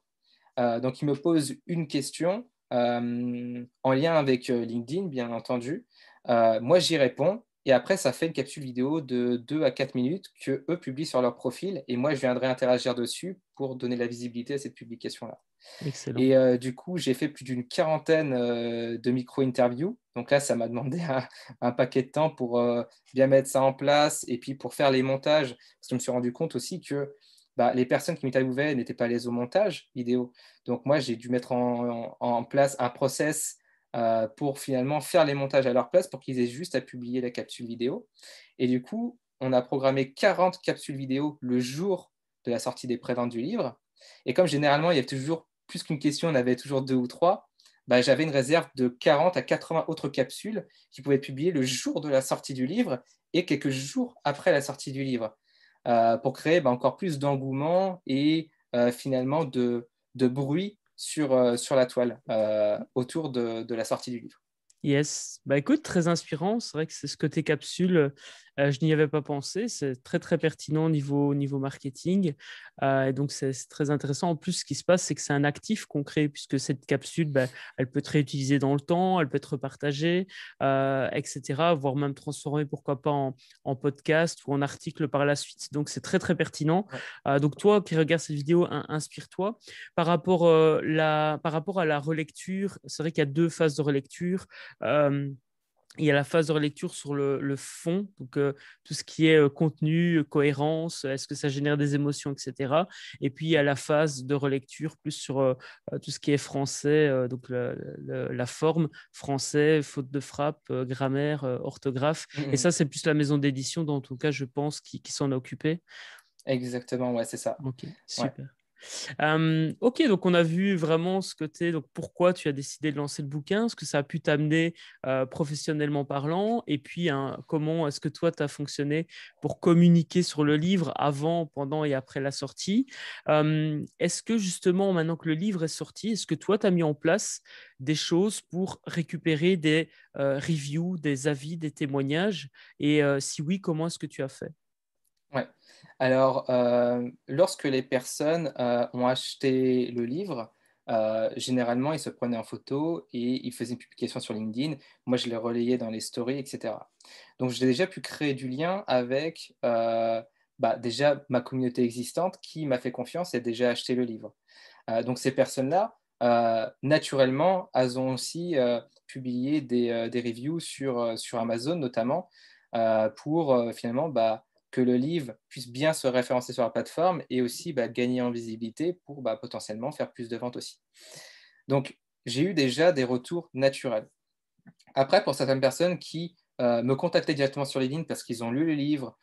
Donc ils me posent une question en lien avec LinkedIn, bien entendu. Moi, j'y réponds. Et après, ça fait une capsule vidéo de 2 à 4 minutes que eux publient sur leur profil. Et moi, je viendrai interagir dessus pour donner la visibilité à cette publication-là. Excellent. Et du coup, j'ai fait plus d'une quarantaine de micro-interviews. Donc là, ça m'a demandé un paquet de temps pour bien mettre ça en place et puis pour faire les montages. Parce que je me suis rendu compte aussi que les personnes qui m'interviewaient n'étaient pas à l'aise au montage vidéo. Donc moi, j'ai dû mettre en place un process pour finalement faire les montages à leur place pour qu'ils aient juste à publier la capsule vidéo. Et du coup, on a programmé 40 capsules vidéo le jour de la sortie des préventes du livre. Et comme généralement, il y a toujours plus qu'une question, on avait toujours 2 ou 3, j'avais une réserve de 40 à 80 autres capsules qui pouvaient être publiées le jour de la sortie du livre et quelques jours après la sortie du livre, pour créer encore plus d'engouement et finalement de bruit sur la toile autour de la sortie du livre. Yes, écoute, très inspirant. C'est vrai que c'est ce côté capsule, je n'y avais pas pensé. C'est très très pertinent au niveau marketing. Et donc c'est très intéressant. En plus, ce qui se passe, c'est que c'est un actif concret puisque cette capsule, elle peut être réutilisée dans le temps, elle peut être partagée, etc., voire même transformée, pourquoi pas, en podcast ou en article par la suite. Donc c'est très très pertinent. Ouais. Donc toi qui regardes cette vidéo, inspire-toi. Par rapport à la relecture, c'est vrai qu'il y a 2 phases de relecture. Il y a la phase de relecture sur le fond, donc tout ce qui est contenu, cohérence, est-ce que ça génère des émotions, etc. Et puis il y a la phase de relecture plus sur tout ce qui est français, donc la forme, français, faute de frappe, grammaire, orthographe. Et Mhm. ça, c'est plus la maison d'édition, dans tout cas, je pense, qui s'en a occupé. Exactement, ouais, c'est ça. Ok, Ouais. super. Ok, donc on a vu vraiment ce côté, donc pourquoi tu as décidé de lancer le bouquin, ce que ça a pu t'amener professionnellement parlant, et puis hein, comment est-ce que toi, tu as fonctionné pour communiquer sur le livre avant, pendant et après la sortie. Est-ce que justement, maintenant que le livre est sorti, est-ce que toi, tu as mis en place des choses pour récupérer des reviews, des avis, des témoignages, et si oui, comment est-ce que tu as fait? Ouais. Alors, lorsque les personnes ont acheté le livre, généralement, ils se prenaient en photo et ils faisaient une publication sur LinkedIn. Moi, je les relayais dans les stories, etc. Donc, j'ai déjà pu créer du lien avec déjà ma communauté existante qui m'a fait confiance et a déjà acheté le livre. Donc, ces personnes-là, naturellement, elles ont aussi publié des reviews sur Amazon, notamment, pour finalement que le livre puisse bien se référencer sur la plateforme et aussi gagner en visibilité pour potentiellement faire plus de ventes aussi. Donc, j'ai eu déjà des retours naturels. Après, pour certaines personnes qui me contactaient directement sur LinkedIn parce qu'ils ont lu le livre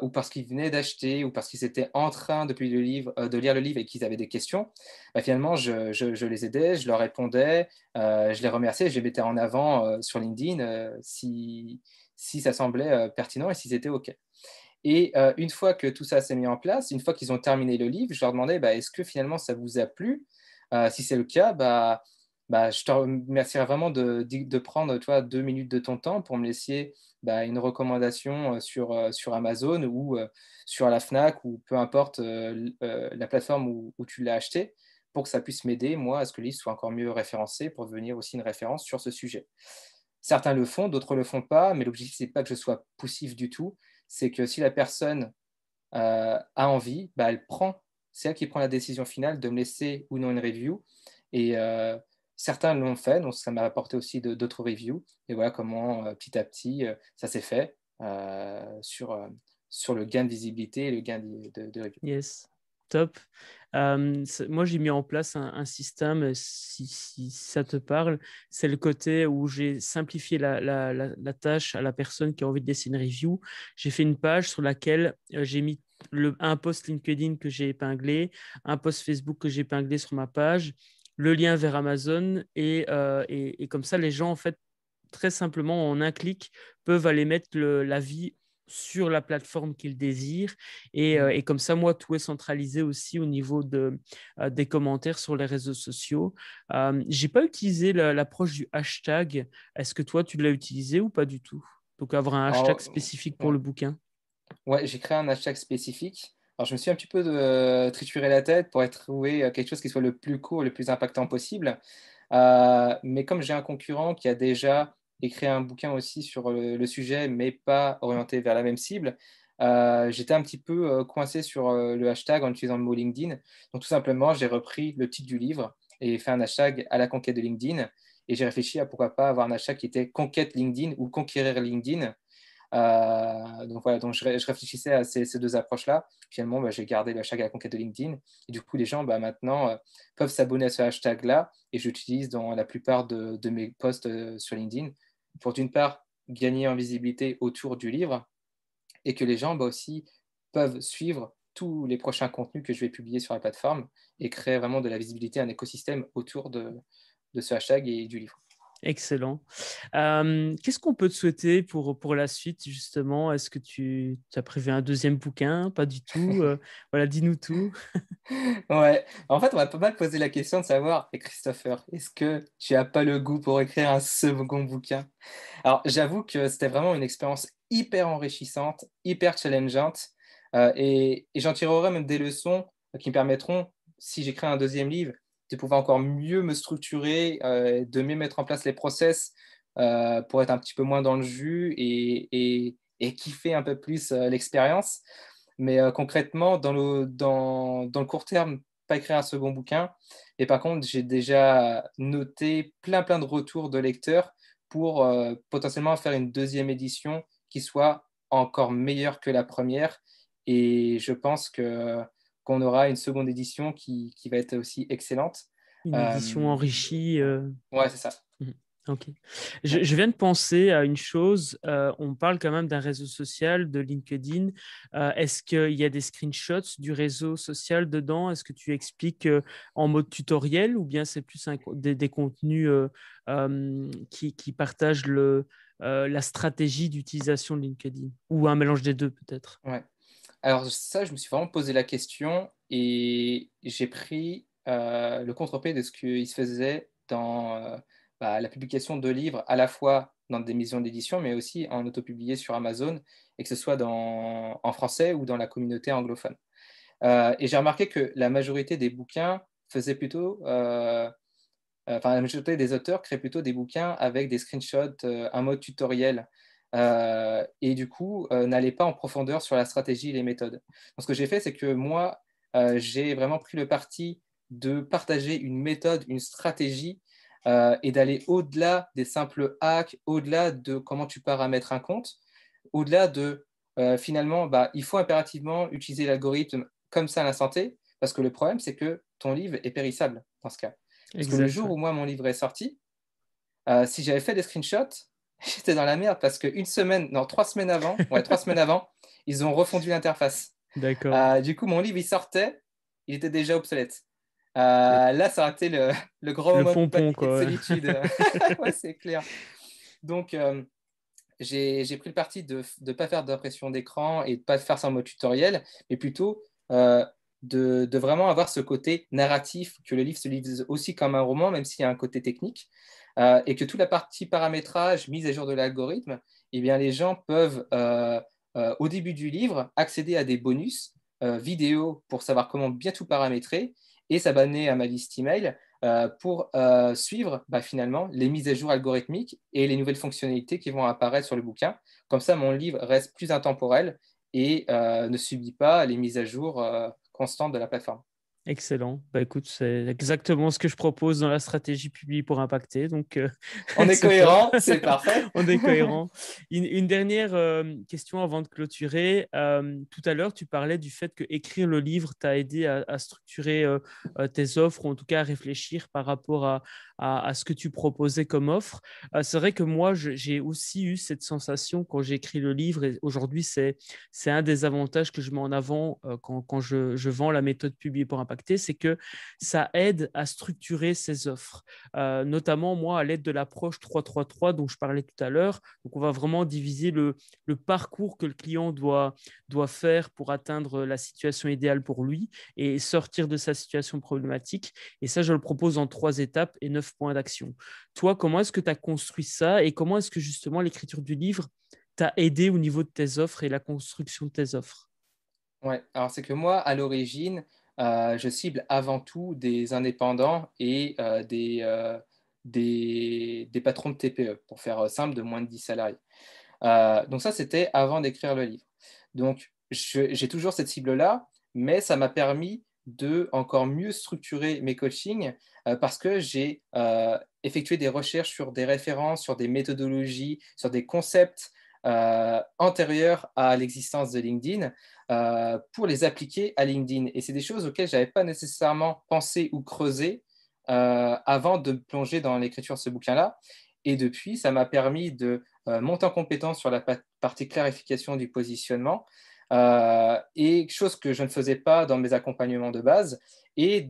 ou parce qu'ils venaient d'acheter ou parce qu'ils étaient en train depuis de lire le livre et qu'ils avaient des questions, finalement, je les aidais, je leur répondais, je les remerciais, je les mettais en avant sur LinkedIn si ça semblait pertinent et si c'était OK. Et une fois que tout ça s'est mis en place, une fois qu'ils ont terminé le livre, je leur demandais est-ce que finalement ça vous a plu? Si c'est le cas, je te remercierais vraiment de prendre 2 minutes de ton temps pour me laisser une recommandation sur Amazon ou sur la Fnac ou peu importe la plateforme où tu l'as acheté pour que ça puisse m'aider, moi, à ce que le livre soit encore mieux référencé pour devenir aussi une référence sur ce sujet. Certains le font, d'autres ne le font pas, mais l'objectif, c'est pas que je sois poussif du tout, c'est que si la personne a envie, c'est elle qui prend la décision finale de me laisser ou non une review. Et certains l'ont fait, donc ça m'a apporté aussi d'autres reviews. Et voilà comment petit à petit ça s'est fait sur le gain de visibilité et le gain de review. Yes, top. Moi, j'ai mis en place un système, si ça te parle, c'est le côté où j'ai simplifié la tâche à la personne qui a envie de laisser une review. J'ai fait une page sur laquelle j'ai mis un post LinkedIn que j'ai épinglé, un post Facebook que j'ai épinglé sur ma page, le lien vers Amazon, et comme ça, les gens, en fait, très simplement, en un clic, peuvent aller mettre l'avis sur la plateforme qu'ils désirent. Et comme ça, moi, tout est centralisé aussi au niveau des commentaires sur les réseaux sociaux. J'ai pas utilisé l'approche du hashtag. Est-ce que toi, tu l'as utilisé ou pas du tout? Donc, avoir un hashtag Alors, spécifique pour ouais. le bouquin. Ouais, j'ai créé un hashtag spécifique. Alors, je me suis un petit peu trituré la tête pour trouver quelque chose qui soit le plus court, le plus impactant possible. Mais comme j'ai un concurrent qui a déjà écrit un bouquin aussi sur le sujet, mais pas orienté vers la même cible, j'étais un petit peu coincé sur le hashtag en utilisant le mot LinkedIn. Donc, tout simplement, j'ai repris le titre du livre et fait un hashtag à la conquête de LinkedIn. Et j'ai réfléchi à pourquoi pas avoir un hashtag qui était conquête LinkedIn ou conquérir LinkedIn. Donc voilà, donc je réfléchissais à ces deux approches-là. Finalement, j'ai gardé le hashtag à la conquête de LinkedIn. Et du coup, les gens maintenant peuvent s'abonner à ce hashtag-là et j'utilise dans la plupart de mes posts sur LinkedIn pour d'une part gagner en visibilité autour du livre et que les gens aussi peuvent suivre tous les prochains contenus que je vais publier sur la plateforme et créer vraiment de la visibilité, un écosystème autour de ce hashtag et du livre. Excellent. Qu'est-ce qu'on peut te souhaiter pour la suite, justement? Est-ce que tu as prévu un deuxième bouquin? Pas du tout. Voilà, dis-nous tout. Ouais, en fait, on m'a pas mal posé la question de savoir, et Christopher, est-ce que tu as pas le goût pour écrire un second bouquin? Alors, j'avoue que c'était vraiment une expérience hyper enrichissante, hyper challengeante, et j'en tirerai même des leçons qui me permettront, si j'écris un deuxième livre, de pouvoir encore mieux me structurer, de mieux mettre en place les process pour être un petit peu moins dans le jus et kiffer un peu plus l'expérience. Mais concrètement, dans le court terme, pas écrire un second bouquin. Et par contre, j'ai déjà noté plein de retours de lecteurs pour potentiellement faire une deuxième édition qui soit encore meilleure que la première. Et je pense qu'on aura une seconde édition qui va être aussi excellente. Une édition Euh, enrichie. ouais, c'est ça. Mhm. Ok. Je, Ouais. je viens de penser à une chose. On parle quand même d'un réseau social, de LinkedIn. Est-ce qu'il y a des screenshots du réseau social dedans? Est-ce que tu expliques en mode tutoriel ou bien c'est plus des contenus qui partagent la stratégie d'utilisation de LinkedIn ou un mélange des deux peut-être? Ouais. Alors ça, je me suis vraiment posé la question et j'ai pris le contre-pied de ce qu'il se faisait dans la publication de livres, à la fois dans des maisons d'édition, mais aussi en autopublié sur Amazon, et que ce soit en français ou dans la communauté anglophone. Et j'ai remarqué que la majorité des bouquins faisaient plutôt, la majorité des auteurs créent plutôt des bouquins avec des screenshots, un mode tutoriel, et du coup, n'allaient pas en profondeur sur la stratégie et les méthodes. Donc, ce que j'ai fait, c'est que moi, j'ai vraiment pris le parti de partager une méthode, une stratégie, et d'aller au-delà des simples hacks, au-delà de comment tu paramètres un compte, au-delà de finalement, il faut impérativement utiliser l'algorithme comme ça à l'instant T, parce que le problème, c'est que ton livre est périssable dans ce cas. Parce que le Exact. jour Ouais. où moi, mon livre est sorti, si j'avais fait des screenshots, j'étais dans la merde parce que 1 semaine, non, 3 semaines avant, ouais, 3 semaines avant, ils ont refondu l'interface. D'accord. Du coup, mon livre, il sortait, il était déjà obsolète. Le, Là, ça a été le grand le moment de pompon, panique et de quoi. solitude. Ouais, c'est clair. Donc, j'ai pris le parti de ne pas faire d'impression d'écran et de ne pas faire ça en mode tutoriel, mais plutôt de vraiment avoir ce côté narratif, que le livre se lise aussi comme un roman, même s'il y a un côté technique, et que toute la partie paramétrage, mise à jour de l'algorithme, eh bien, les gens peuvent, au début du livre, accéder à des bonus vidéo pour savoir comment bien tout paramétrer et s'abonner à ma liste email pour suivre finalement les mises à jour algorithmiques et les nouvelles fonctionnalités qui vont apparaître sur le bouquin. Comme ça, mon livre reste plus intemporel et ne subit pas les mises à jour constantes de la plateforme. Excellent. Bah, écoute, c'est exactement ce que je propose dans la stratégie publie pour impacter. Donc, On est c'est top. cohérent, c'est parfait. On est cohérent. Une dernière question avant de clôturer. Tout à l'heure, tu parlais du fait que écrire le livre t'a aidé à structurer tes offres, ou en tout cas à réfléchir par rapport à ce que tu proposais comme offre. C'est vrai que moi, j'ai aussi eu cette sensation quand j'ai écrit le livre. Et aujourd'hui, c'est un des avantages que je mets en avant quand je vends la méthode publiée pour impacter, c'est que ça aide à structurer ses offres. Notamment, moi, à l'aide de l'approche 3-3-3 dont je parlais tout à l'heure. Donc, on va vraiment diviser le parcours que le client doit faire pour atteindre la situation idéale pour lui et sortir de sa situation problématique. Et ça, je le propose en 3 étapes et 9 points d'action. Toi, comment est-ce que tu as construit ça et comment est-ce que justement l'écriture du livre t'a aidé au niveau de tes offres et la construction de tes offres? Ouais, alors c'est que moi, à l'origine, je cible avant tout des indépendants et des patrons de TPE, pour faire simple, de moins de 10 salariés. Donc ça, c'était avant d'écrire le livre. Donc j'ai toujours cette cible-là, mais ça m'a permis de encore mieux structurer mes coachings parce que j'ai effectué des recherches sur des références, sur des méthodologies, sur des concepts antérieurs à l'existence de LinkedIn pour les appliquer à LinkedIn. Et c'est des choses auxquelles je n'avais pas nécessairement pensé ou creusé avant de me plonger dans l'écriture de ce bouquin-là. Et depuis, ça m'a permis de monter en compétence sur la partie clarification du positionnement, et chose que je ne faisais pas dans mes accompagnements de base, et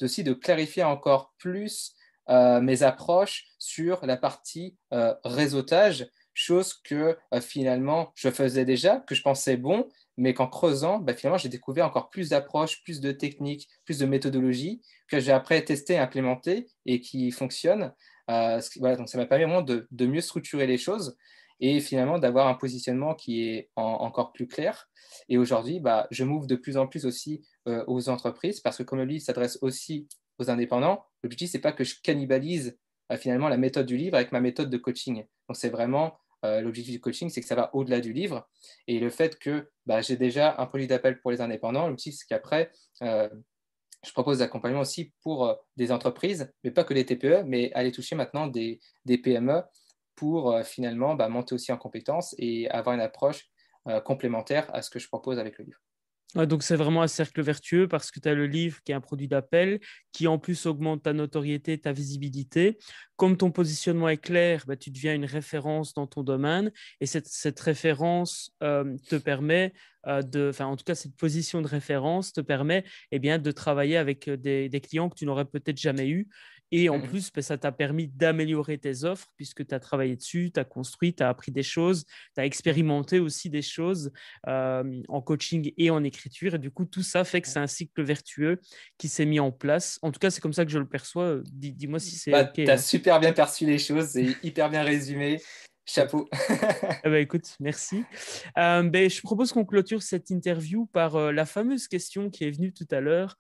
aussi de clarifier encore plus mes approches sur la partie réseautage, chose que finalement je faisais déjà, que je pensais bon, mais qu'en creusant, finalement j'ai découvert encore plus d'approches, plus de techniques, plus de méthodologies que j'ai après testé et implémenté et qui fonctionnent. Voilà, donc ça m'a permis vraiment de mieux structurer les choses et finalement d'avoir un positionnement qui est encore plus clair. Et aujourd'hui, je m'ouvre de plus en plus aussi aux entreprises parce que comme le livre s'adresse aussi aux indépendants, l'objectif, c'est pas que je cannibalise finalement la méthode du livre avec ma méthode de coaching. Donc c'est vraiment l'objectif du coaching, c'est que ça va au-delà du livre. Et le fait que j'ai déjà un produit d'appel pour les indépendants, l'objectif, c'est qu'après, je propose l'accompagnement aussi pour des entreprises, mais pas que des TPE, mais aller toucher maintenant des PME pour finalement monter aussi en compétences et avoir une approche complémentaire à ce que je propose avec le livre. Ouais, donc c'est vraiment un cercle vertueux parce que tu as le livre qui est un produit d'appel, qui en plus augmente ta notoriété, ta visibilité. Comme ton positionnement est clair, bah, tu deviens une référence dans ton domaine et cette référence te permet enfin en tout cas cette position de référence te permet eh bien, de travailler avec des clients que tu n'aurais peut-être jamais eu. Et en Mhm. plus, bah, ça t'a permis d'améliorer tes offres puisque tu as travaillé dessus, tu as construit, tu as appris des choses, tu as Mhm. expérimenté aussi des choses en coaching et en écriture. Et du coup, tout ça fait que c'est un cycle vertueux qui s'est mis en place. En tout cas, c'est comme ça que je le perçois. Dis-moi si c'est Bah, OK, tu as hein. super bien perçu les choses, c'est hyper bien résumé. Top. Chapeau. Eh ben, écoute, merci. Je propose qu'on clôture cette interview par la fameuse question qui est venue tout à l'heure,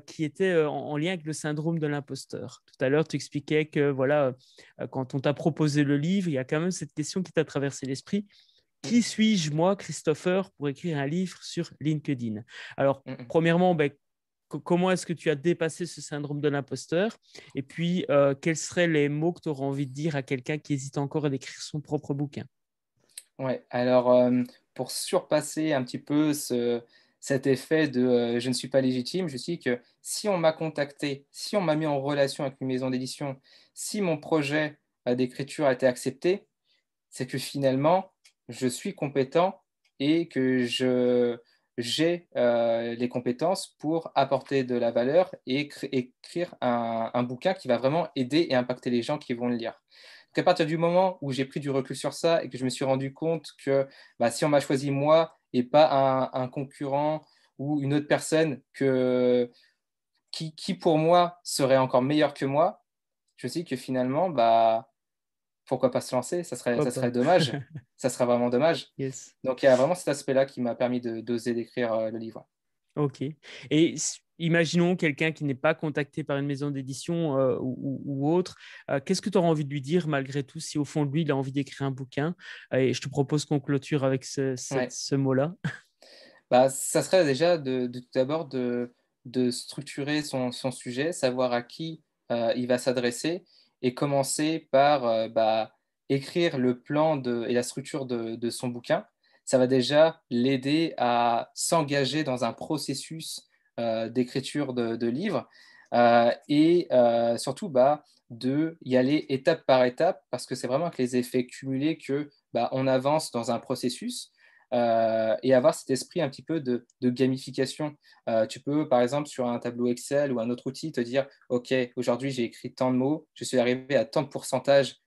qui était en lien avec le syndrome de l'imposteur. Tout à l'heure, tu expliquais que voilà, quand on t'a proposé le livre, il y a quand même cette question qui t'a traversé l'esprit. Qui Mhm. suis-je, moi, Christopher, pour écrire un livre sur LinkedIn? Alors, Mhm. premièrement, comment est-ce que tu as dépassé ce syndrome de l'imposteur? Et puis, quels seraient les mots que tu aurais envie de dire à quelqu'un qui hésite encore à écrire son propre bouquin? Ouais, alors pour surpasser un petit peu cet effet de je ne suis pas légitime, je dis que si on m'a contacté, si on m'a mis en relation avec une maison d'édition, si mon projet d'écriture a été accepté, c'est que finalement, je suis compétent et que j'ai les compétences pour apporter de la valeur et écrire un bouquin qui va vraiment aider et impacter les gens qui vont le lire. Donc à partir du moment où j'ai pris du recul sur ça et que je me suis rendu compte que si on m'a choisi moi et pas un concurrent ou une autre personne qui pour moi serait encore meilleur que moi, je sais que finalement, pourquoi pas se lancer? Ça Pourquoi serait pas? dommage. Ça serait vraiment dommage. Yes. Donc il y a vraiment cet aspect-là qui m'a permis d'oser d'écrire le livre. OK. Et imaginons quelqu'un qui n'est pas contacté par une maison d'édition ou autre. Qu'est-ce que tu auras envie de lui dire malgré tout si au fond de lui, il a envie d'écrire un bouquin? Et je te propose qu'on clôture avec Ouais. ce mot-là. Ça serait déjà tout d'abord de structurer son sujet, savoir à qui il va s'adresser et commencer par écrire le plan et la structure de son bouquin. Ça va déjà l'aider à s'engager dans un processus d'écriture de livre et surtout de y aller étape par étape parce que c'est vraiment avec les effets cumulés que on avance dans un processus et avoir cet esprit un petit peu de gamification. Tu peux, par exemple, sur un tableau Excel ou un autre outil, te dire, OK, aujourd'hui, j'ai écrit tant de mots, je suis arrivé à tant de pourcentage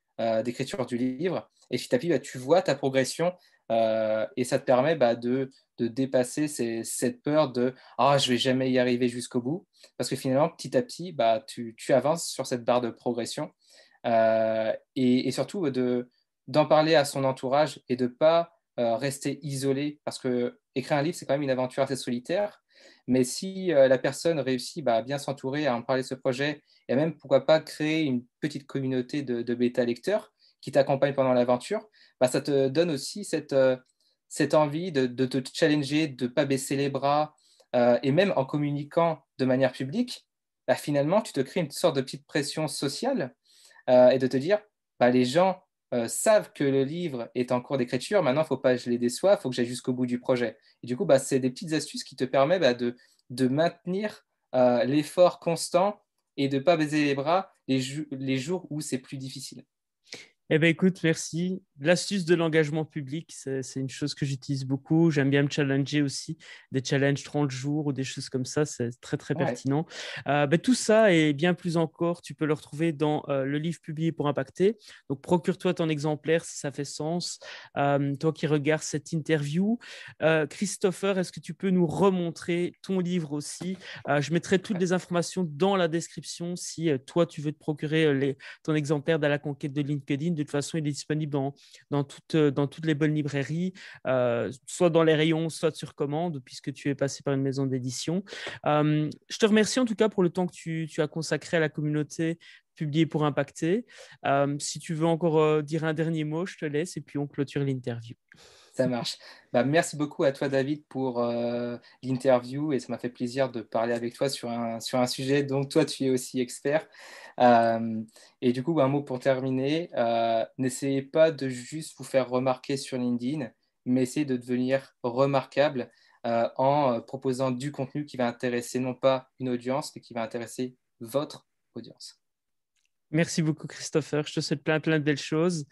d'écriture du livre. Et petit à petit, tu vois ta progression et ça te permet de dépasser cette peur de «Ah, je vais jamais y arriver jusqu'au bout». Parce que finalement, petit à petit, tu avances sur cette barre de progression et surtout d'en parler à son entourage et de ne pas rester isolé, parce que écrire un livre, c'est quand même une aventure assez solitaire. Mais si la personne réussit à bien s'entourer, à en parler de ce projet, et même pourquoi pas créer une petite communauté de bêta lecteurs qui t'accompagnent pendant l'aventure, ça te donne aussi cette envie de te challenger, de ne pas baisser les bras, et même en communiquant de manière publique, finalement, tu te crées une sorte de petite pression sociale et de te dire, les gens savent que le livre est en cours d'écriture, maintenant, il ne faut pas que je les déçoive, il faut que j'aille jusqu'au bout du projet. Et du coup, c'est des petites astuces qui te permettent de maintenir l'effort constant et de ne pas baiser les bras les jours où c'est plus difficile. Eh bien, écoute, merci. L'astuce de l'engagement public, c'est une chose que j'utilise beaucoup. J'aime bien me challenger aussi, des challenges 30 jours ou des choses comme ça, c'est très, très Ouais. pertinent. Tout ça et bien plus encore, tu peux le retrouver dans le livre publié pour impacter. Donc, procure-toi ton exemplaire si ça fait sens. Toi qui regardes cette interview, Christopher, est-ce que tu peux nous remontrer ton livre aussi? Je mettrai toutes les informations dans la description si toi, tu veux te procurer ton exemplaire de la conquête de LinkedIn. De toute façon, il est disponible dans toutes les bonnes librairies, soit dans les rayons, soit sur commande, puisque tu es passé par une maison d'édition. Je te remercie en tout cas pour le temps que tu as consacré à la communauté publiée pour impacter. Si tu veux encore dire un dernier mot, je te laisse et puis on clôture l'interview. Ça marche. Bah, merci beaucoup à toi, David, pour l'interview et ça m'a fait plaisir de parler avec toi sur un sujet dont toi, tu es aussi expert. Euh, et du coup, un mot pour terminer. N'essayez pas de juste vous faire remarquer sur LinkedIn, mais essayez de devenir remarquable en proposant du contenu qui va intéresser non pas une audience, mais qui va intéresser votre audience. Merci beaucoup, Christopher. Je te souhaite plein, plein de belles choses.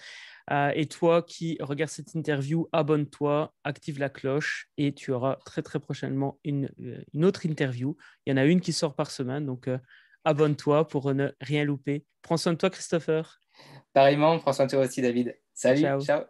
Et toi qui regardes cette interview, abonne-toi, active la cloche et tu auras très, très prochainement une autre interview. Il y en a une qui sort par semaine, donc abonne-toi pour ne rien louper. Prends soin de toi, Christopher. Pareillement, prends soin de toi aussi, David. Salut, Ciao. ciao.